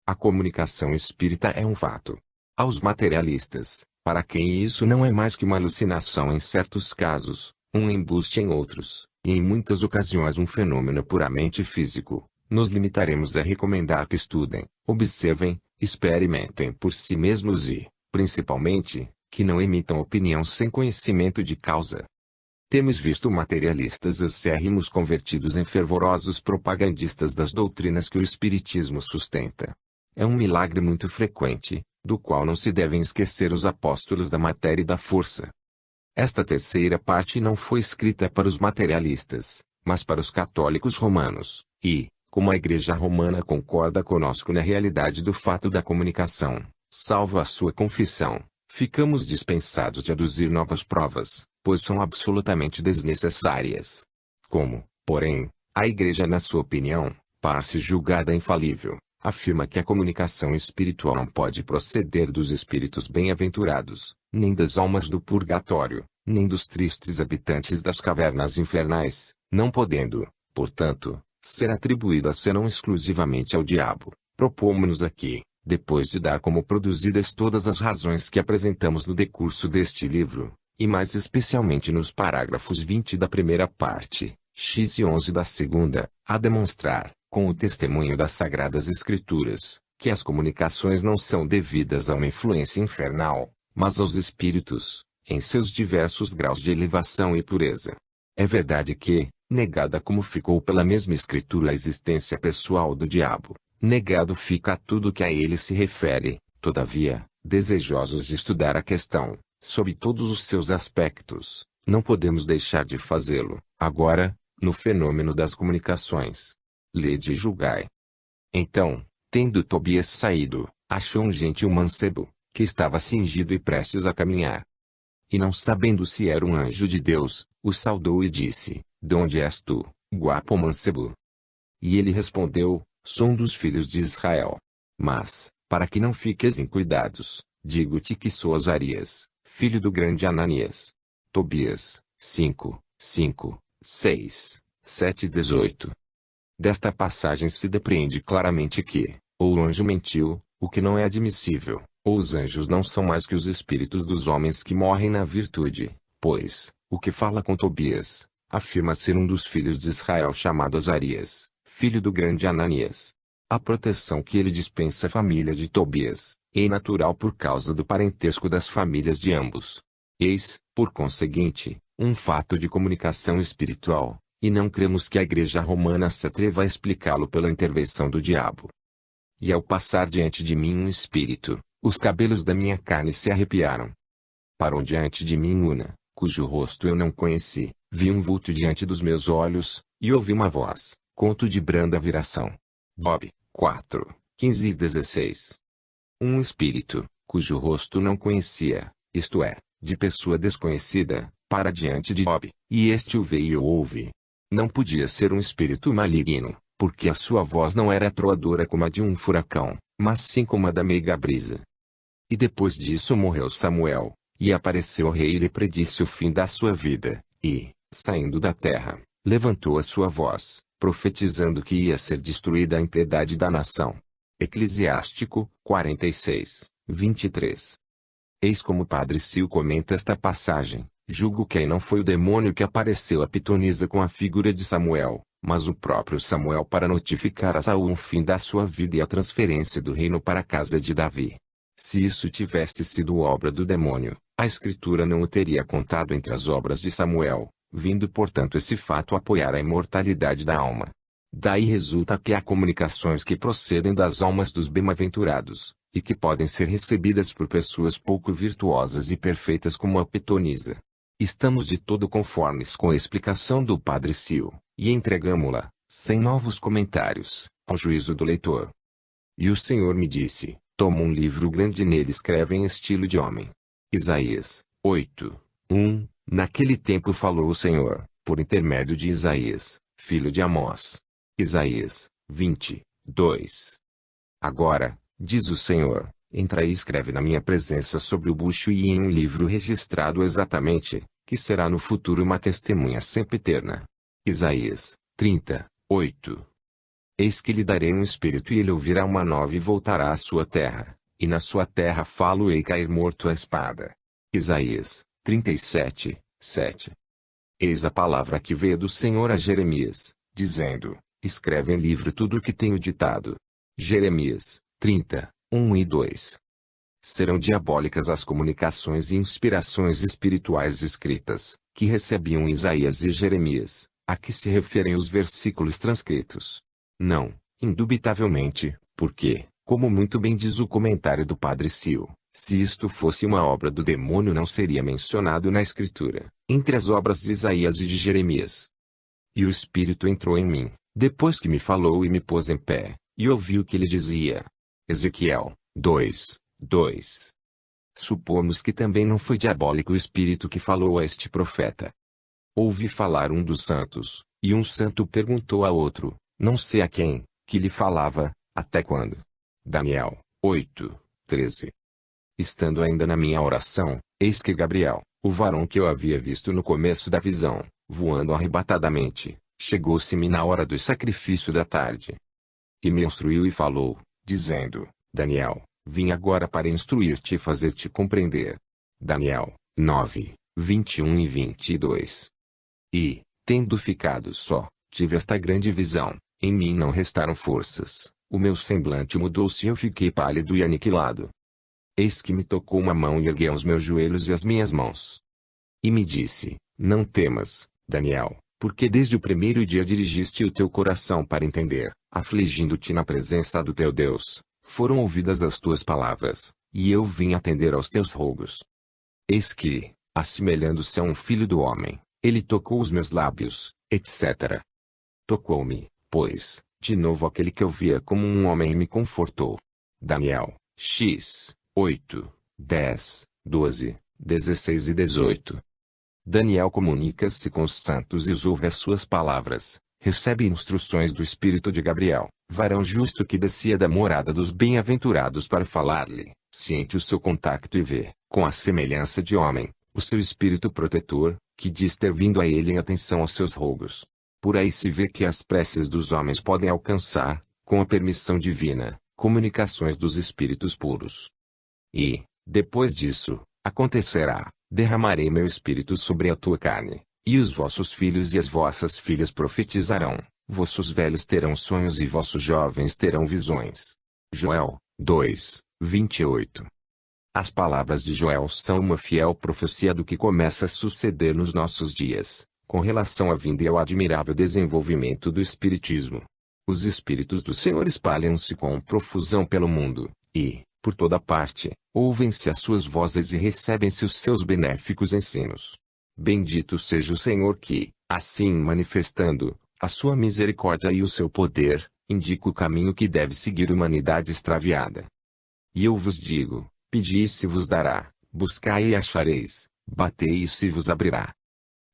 A comunicação espírita é um fato. Aos materialistas, para quem isso não é mais que uma alucinação em certos casos, um embuste em outros, e em muitas ocasiões um fenômeno puramente físico, nos limitaremos a recomendar que estudem, observem, experimentem por si mesmos e, principalmente, que não emitam opinião sem conhecimento de causa. Temos visto materialistas acérrimos convertidos em fervorosos propagandistas das doutrinas que o Espiritismo sustenta. É um milagre muito frequente, do qual não se devem esquecer os apóstolos da matéria e da força. Esta terceira parte não foi escrita para os materialistas, mas para os católicos romanos, e, como a Igreja Romana concorda conosco na realidade do fato da comunicação, salvo a sua confissão, ficamos dispensados de aduzir novas provas, pois são absolutamente desnecessárias. Como, porém, a Igreja na sua opinião, par-se julgada infalível, afirma que a comunicação espiritual não pode proceder dos espíritos bem-aventurados, nem das almas do purgatório, nem dos tristes habitantes das cavernas infernais, não podendo, portanto, ser atribuída senão exclusivamente ao diabo. Propomos-nos aqui, depois de dar como produzidas todas as razões que apresentamos no decurso deste livro, e mais especialmente nos parágrafos 20 da primeira parte, x e 11 da segunda, a demonstrar, com o testemunho das Sagradas Escrituras, que as comunicações não são devidas a uma influência infernal, mas aos espíritos, em seus diversos graus de elevação e pureza. É verdade que, negada como ficou pela mesma Escritura a existência pessoal do diabo, negado fica tudo que a ele se refere. Todavia, desejosos de estudar a questão, sob todos os seus aspectos, não podemos deixar de fazê-lo, agora, no fenômeno das comunicações. Lede e julgai. Então, tendo Tobias saído, achou um gentil mancebo, que estava cingido e prestes a caminhar. E não sabendo se era um anjo de Deus, o saudou e disse: De onde és tu, guapo mancebo? E ele respondeu: Sou um dos filhos de Israel. Mas, para que não fiques em cuidados, digo-te que sou Azarias, filho do grande Ananias. Tobias, 5, 6, 7 e 18. Desta passagem se depreende claramente que, ou o anjo mentiu, o que não é admissível, ou os anjos não são mais que os espíritos dos homens que morrem na virtude, pois, o que fala com Tobias, afirma ser um dos filhos de Israel chamado Azarias, filho do grande Ananias. A proteção que ele dispensa à família de Tobias é natural por causa do parentesco das famílias de ambos. Eis, por conseguinte, um fato de comunicação espiritual, e não cremos que a Igreja Romana se atreva a explicá-lo pela intervenção do diabo. E ao passar diante de mim um espírito, os cabelos da minha carne se arrepiaram. Parou diante de mim Una, cujo rosto eu não conheci, vi um vulto diante dos meus olhos, e ouvi uma voz, conto de branda viração. Job 4, 15 e 16. Um espírito, cujo rosto não conhecia, isto é, de pessoa desconhecida, para diante de Job, e este o veio e o ouve. Não podia ser um espírito maligno, porque a sua voz não era troadora como a de um furacão, mas sim como a da meiga brisa. E depois disso morreu Samuel, e apareceu o rei e lhe predisse o fim da sua vida, e, saindo da terra, levantou a sua voz, profetizando que ia ser destruída a impiedade da nação. Eclesiástico 46, 23. Eis como o Padre Sil comenta esta passagem: julgo que aí não foi o demônio que apareceu a pitonisa com a figura de Samuel, mas o próprio Samuel para notificar a Saul o fim da sua vida e a transferência do reino para a casa de Davi. Se isso tivesse sido obra do demônio, a Escritura não o teria contado entre as obras de Samuel, vindo portanto esse fato apoiar a imortalidade da alma. Daí resulta que há comunicações que procedem das almas dos bem-aventurados, e que podem ser recebidas por pessoas pouco virtuosas e perfeitas como a pitonisa. Estamos de todo conformes com a explicação do Padre Sil, e entregamo-la, sem novos comentários, ao juízo do leitor. E o Senhor me disse, toma um livro grande e nele escreve em estilo de homem. Isaías 8, 1. Naquele tempo falou o Senhor, por intermédio de Isaías, filho de Amós. Isaías 20, 2. Agora, diz o Senhor, entra e escreve na minha presença sobre o bucho e em um livro registrado exatamente, que será no futuro uma testemunha sempiterna. Isaías 30, 8. Eis que lhe darei um espírito e ele ouvirá uma nova e voltará à sua terra, e na sua terra falo-ei cair morto à espada. Isaías 37, 7. Eis a palavra que veio do Senhor a Jeremias, dizendo, escreve em livro tudo o que tenho ditado. Jeremias 30, 1 e 2. Serão diabólicas as comunicações e inspirações espirituais escritas, que recebiam Isaías e Jeremias, a que se referem os versículos transcritos. Não, indubitavelmente, porque, como muito bem diz o comentário do Padre Sil, se isto fosse uma obra do demônio não seria mencionado na Escritura, entre as obras de Isaías e de Jeremias. E o Espírito entrou em mim, depois que me falou e me pôs em pé, e ouvi o que ele dizia. Ezequiel 2, 2. Supomos que também não foi diabólico o Espírito que falou a este profeta. Ouvi falar um dos santos, e um santo perguntou a outro, não sei a quem, que lhe falava, até quando? Daniel 8, 13. Estando ainda na minha oração, eis que Gabriel, o varão que eu havia visto no começo da visão, voando arrebatadamente, chegou-se-me na hora do sacrifício da tarde. E me instruiu e falou, dizendo, Daniel, vim agora para instruir-te e fazer-te compreender. Daniel 9, 21 e 22. E, tendo ficado só, tive esta grande visão, em mim não restaram forças, o meu semblante mudou-se e eu fiquei pálido e aniquilado. Eis que me tocou uma mão e erguei aos meus joelhos e as minhas mãos. E me disse, não temas, Daniel, porque desde o primeiro dia dirigiste o teu coração para entender, afligindo-te na presença do teu Deus, foram ouvidas as tuas palavras, e eu vim atender aos teus rogos. Eis que, assemelhando-se a um filho do homem, ele tocou os meus lábios, etc. Tocou-me, pois, de novo aquele que eu via como um homem e me confortou. Daniel, X, 8, 10, 12, 16 e 18. Daniel comunica-se com os santos e ouve as suas palavras, recebe instruções do Espírito de Gabriel, varão justo que descia da morada dos bem-aventurados para falar-lhe, sente o seu contacto e vê, com a semelhança de homem, o seu espírito protetor, que diz ter vindo a ele em atenção aos seus rogos. Por aí se vê que as preces dos homens podem alcançar, com a permissão divina, comunicações dos espíritos puros. E, depois disso, acontecerá, derramarei meu espírito sobre a tua carne, e os vossos filhos e as vossas filhas profetizarão, Vossos velhos terão sonhos e vossos jovens terão visões. Joel 2, 28. As palavras de Joel são uma fiel profecia do que começa a suceder nos nossos dias, com relação à vinda e ao admirável desenvolvimento do Espiritismo. Os Espíritos do Senhor espalham-se com profusão pelo mundo, e, por toda parte, ouvem-se as suas vozes e recebem-se os seus benéficos ensinos. Bendito seja o Senhor que, assim manifestando a sua misericórdia e o seu poder, indica o caminho que deve seguir a humanidade extraviada. E eu vos digo, pedi e se vos dará, buscai e achareis, batei e se vos abrirá.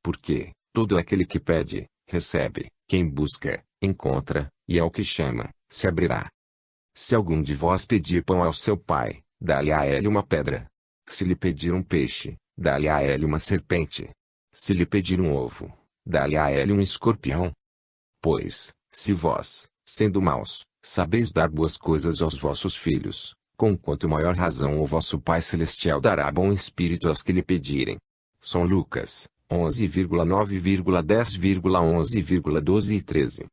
Porque, todo aquele que pede, recebe, quem busca, encontra, e ao que chama, se abrirá. Se algum de vós pedir pão ao seu pai, dá-lhe a ele uma pedra. Se lhe pedir um peixe, dá-lhe a ele uma serpente. Se lhe pedir um ovo, dá-lhe a ele um escorpião. Pois, se vós, sendo maus, sabeis dar boas coisas aos vossos filhos, com quanto maior razão o vosso Pai Celestial dará bom espírito aos que lhe pedirem. São Lucas 11,9,10,11,12 e 13.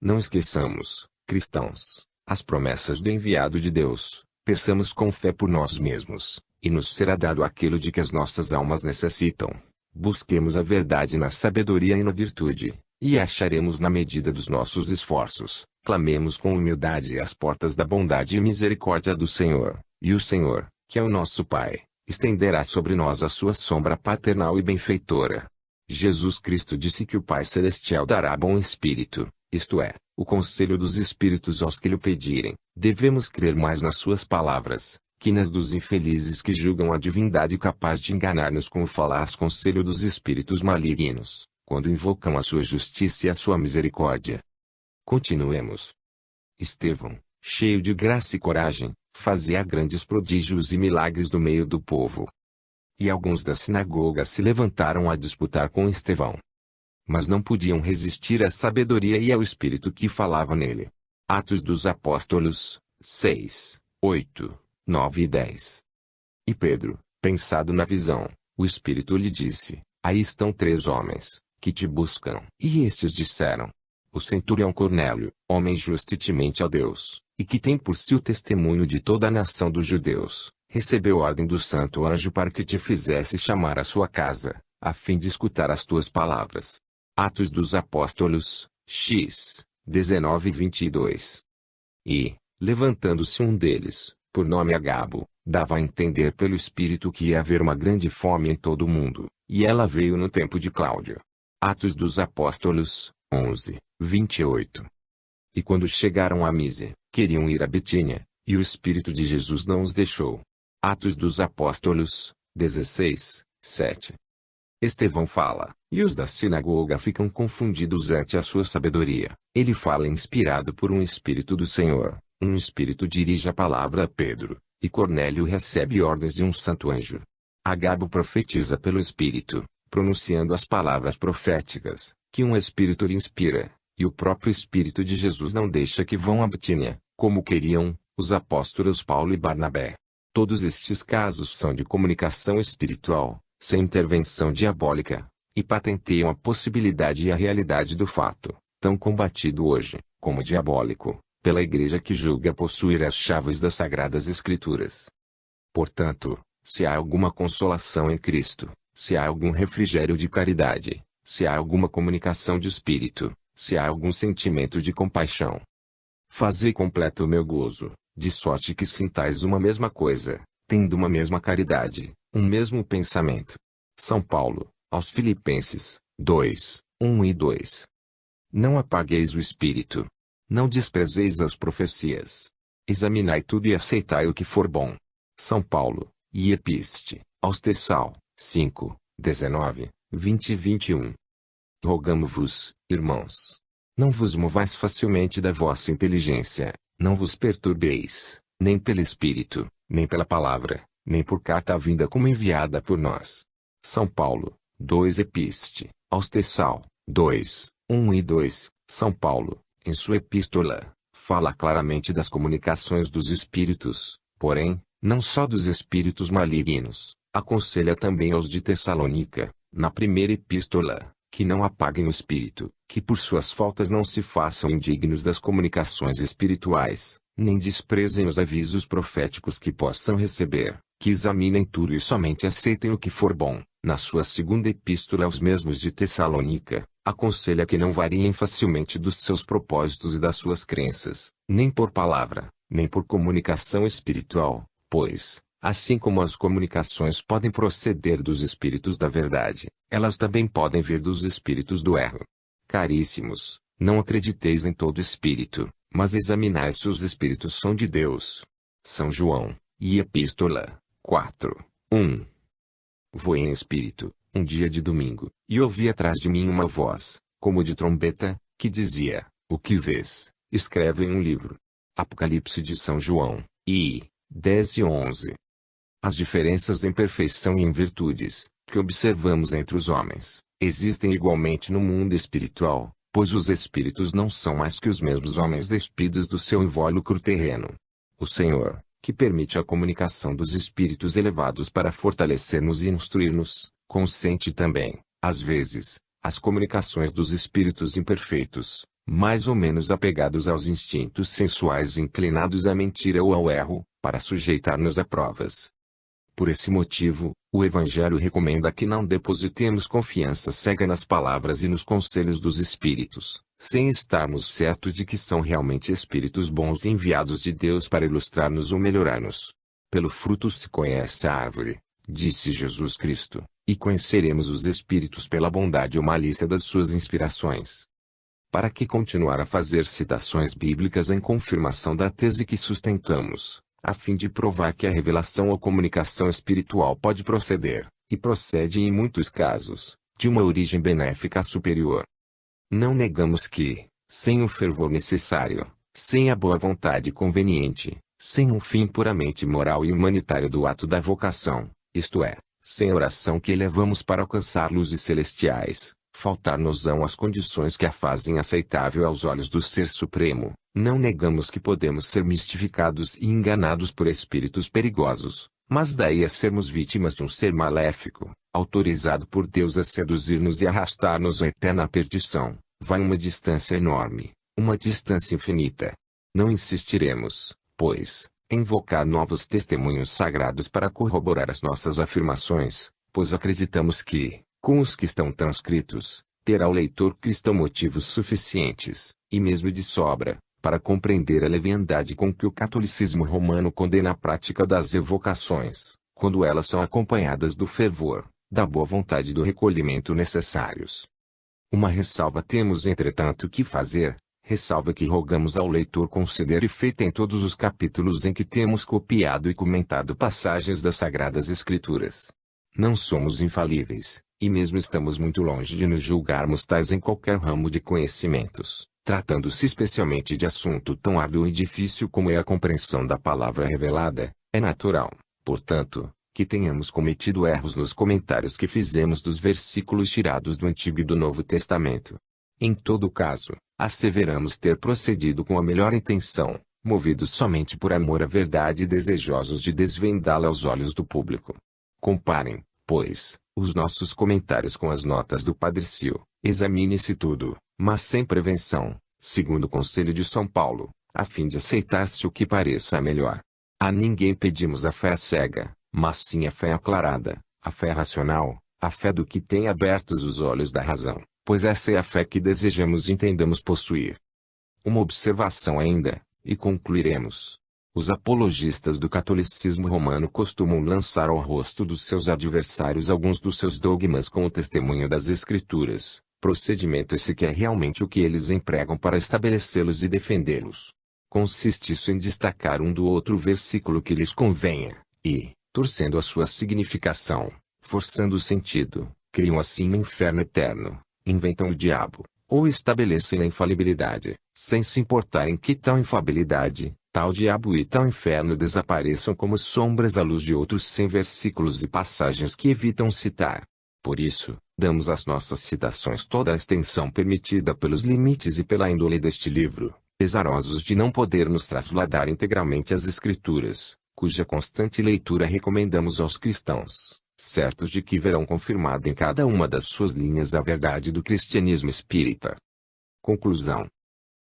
Não esqueçamos, cristãos, as promessas do enviado de Deus. Peçamos com fé por nós mesmos, e nos será dado aquilo de que as nossas almas necessitam. Busquemos a verdade na sabedoria e na virtude, e a acharemos na medida dos nossos esforços. Clamemos com humildade às portas da bondade e misericórdia do Senhor, e o Senhor, que é o nosso Pai, estenderá sobre nós a sua sombra paternal e benfeitora. Jesus Cristo disse que o Pai Celestial dará bom espírito, isto é, o conselho dos espíritos aos que lhe pedirem. Devemos crer mais nas suas palavras, que nas dos infelizes que julgam a divindade capaz de enganar-nos com o falaz conselho dos espíritos malignos, quando invocam a sua justiça e a sua misericórdia. Continuemos. Estevão, cheio de graça e coragem, fazia grandes prodígios e milagres no meio do povo. E alguns da sinagoga se levantaram a disputar com Estevão. Mas não podiam resistir à sabedoria e ao espírito que falava nele. Atos dos Apóstolos, 6, 8, 9 e 10. E Pedro, pensado na visão, o Espírito lhe disse: aí estão 3 homens, que te buscam. E estes disseram: o centurião Cornélio, homem justo e temente a Deus, e que tem por si o testemunho de toda a nação dos judeus, recebeu ordem do santo anjo para que te fizesse chamar à sua casa, a fim de escutar as tuas palavras. Atos dos Apóstolos, X, 19 e 22. E, levantando-se um deles, por nome Agabo, dava a entender pelo Espírito que ia haver uma grande fome em todo o mundo, e ela veio no tempo de Cláudio. Atos dos Apóstolos, 11, 28. E quando chegaram a Mise, queriam ir a Betínia, e o Espírito de Jesus não os deixou. Atos dos Apóstolos, 16, 7. Estevão fala, e os da sinagoga ficam confundidos ante a sua sabedoria. Ele fala inspirado por um Espírito do Senhor. Um Espírito dirige a palavra a Pedro, e Cornélio recebe ordens de um santo anjo. Agabo profetiza pelo Espírito, pronunciando as palavras proféticas, que um Espírito lhe inspira, e o próprio Espírito de Jesus não deixa que vão a Betínia, como queriam, os apóstolos Paulo e Barnabé. Todos estes casos são de comunicação espiritual, sem intervenção diabólica, e patenteiam a possibilidade e a realidade do fato, tão combatido hoje, como diabólico, pela Igreja que julga possuir as chaves das Sagradas Escrituras. Portanto, se há alguma consolação em Cristo, se há algum refrigério de caridade, se há alguma comunicação de espírito, se há algum sentimento de compaixão, fazei completo o meu gozo, de sorte que sintais uma mesma coisa, tendo uma mesma caridade, um mesmo pensamento. São Paulo, aos Filipenses, 2, 1 e 2. Não apagueis o espírito. Não desprezeis as profecias. Examinai tudo e aceitai o que for bom. São Paulo, e Episte, aos Tessal, 5, 19, 20 e 21. Rogamo-vos, irmãos, não vos movais facilmente da vossa inteligência, não vos perturbeis, nem pelo Espírito, nem pela palavra, nem por carta vinda como enviada por nós. São Paulo, 2 Episte, aos Tessal, 2, 1 e 2. São Paulo, em sua epístola, fala claramente das comunicações dos espíritos, porém, não só dos espíritos malignos, aconselha também aos de Tessalônica, na primeira epístola, que não apaguem o espírito, que por suas faltas não se façam indignos das comunicações espirituais, nem desprezem os avisos proféticos que possam receber, que examinem tudo e somente aceitem o que for bom. Na sua segunda epístola aos mesmos de Tessalônica, aconselha que não variem facilmente dos seus propósitos e das suas crenças, nem por palavra, nem por comunicação espiritual, pois, assim como as comunicações podem proceder dos espíritos da verdade, elas também podem vir dos espíritos do erro. Caríssimos, não acrediteis em todo espírito, mas examinai se os espíritos são de Deus. São João, e Epístola 4:1. Voei em espírito, um dia de domingo, e ouvi atrás de mim uma voz, como de trombeta, que dizia: O que vês? Escreve em um livro. Apocalipse de São João, I. 10 e 11. As diferenças em perfeição e em virtudes, que observamos entre os homens, existem igualmente no mundo espiritual, pois os espíritos não são mais que os mesmos homens despidos do seu invólucro terreno. O Senhor, que permite a comunicação dos espíritos elevados para fortalecer-nos e instruir-nos, consente também, às vezes, as comunicações dos espíritos imperfeitos, mais ou menos apegados aos instintos sensuais e inclinados à mentira ou ao erro, para sujeitar-nos a provas. Por esse motivo, o Evangelho recomenda que não depositemos confiança cega nas palavras e nos conselhos dos espíritos, sem estarmos certos de que são realmente espíritos bons enviados de Deus para ilustrar-nos ou melhorar-nos. Pelo fruto se conhece a árvore, disse Jesus Cristo, e conheceremos os espíritos pela bondade ou malícia das suas inspirações. Para que continuar a fazer citações bíblicas em confirmação da tese que sustentamos, a fim de provar que a revelação ou comunicação espiritual pode proceder, e procede em muitos casos, de uma origem benéfica superior. Não negamos que, sem o fervor necessário, sem a boa vontade conveniente, sem um fim puramente moral e humanitário do ato da vocação, isto é, sem a oração que elevamos para alcançar luzes celestiais, faltar-nos-ão as condições que a fazem aceitável aos olhos do Ser Supremo. Não negamos que podemos ser mistificados e enganados por espíritos perigosos, mas daí a sermos vítimas de um ser maléfico, autorizado por Deus a seduzir-nos e arrastar-nos à eterna perdição, vai uma distância enorme, uma distância infinita. Não insistiremos, pois, em invocar novos testemunhos sagrados para corroborar as nossas afirmações, pois acreditamos que, com os que estão transcritos, terá o leitor cristão motivos suficientes, e mesmo de sobra, para compreender a leviandade com que o catolicismo romano condena a prática das evocações, quando elas são acompanhadas do fervor, da boa vontade e do recolhimento necessários. Uma ressalva temos entretanto que fazer, ressalva que rogamos ao leitor considere feita em todos os capítulos em que temos copiado e comentado passagens das Sagradas Escrituras. Não somos infalíveis, e mesmo estamos muito longe de nos julgarmos tais em qualquer ramo de conhecimentos. Tratando-se especialmente de assunto tão árduo e difícil como é a compreensão da palavra revelada, é natural, portanto, que tenhamos cometido erros nos comentários que fizemos dos versículos tirados do Antigo e do Novo Testamento. Em todo caso, asseveramos ter procedido com a melhor intenção, movidos somente por amor à verdade e desejosos de desvendá-la aos olhos do público. Comparem, pois, os nossos comentários com as notas do Padre Cio, examine-se tudo, mas sem prevenção, segundo o conselho de São Paulo, a fim de aceitar-se o que pareça melhor. A ninguém pedimos a fé cega, mas sim a fé aclarada, a fé racional, a fé do que tem abertos os olhos da razão, pois essa é a fé que desejamos e entendemos possuir. Uma observação ainda, e concluiremos. Os apologistas do catolicismo romano costumam lançar ao rosto dos seus adversários alguns dos seus dogmas com o testemunho das Escrituras, procedimento esse que é realmente o que eles empregam para estabelecê-los e defendê-los. Consiste isso em destacar um do outro versículo que lhes convenha, e, torcendo a sua significação, forçando o sentido, criam assim um inferno eterno, inventam o diabo, ou estabelecem a infalibilidade, sem se importarem que tal infalibilidade, tal diabo e tal inferno desapareçam como sombras à luz de outros 100 versículos e passagens que evitam citar. Por isso, damos às nossas citações toda a extensão permitida pelos limites e pela índole deste livro, pesarosos de não poder nos trasladar integralmente às Escrituras, cuja constante leitura recomendamos aos cristãos, certos de que verão confirmada em cada uma das suas linhas a verdade do cristianismo espírita. Conclusão.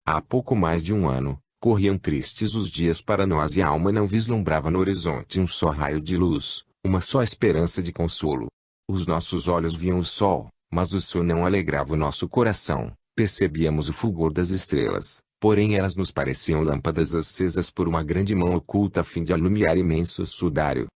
Há pouco mais de um ano, corriam tristes os dias para nós e a alma não vislumbrava no horizonte um só raio de luz, uma só esperança de consolo. Os nossos olhos viam o sol, mas o sol não alegrava o nosso coração. Percebíamos o fulgor das estrelas, porém elas nos pareciam lâmpadas acesas por uma grande mão oculta a fim de alumiar imenso sudário.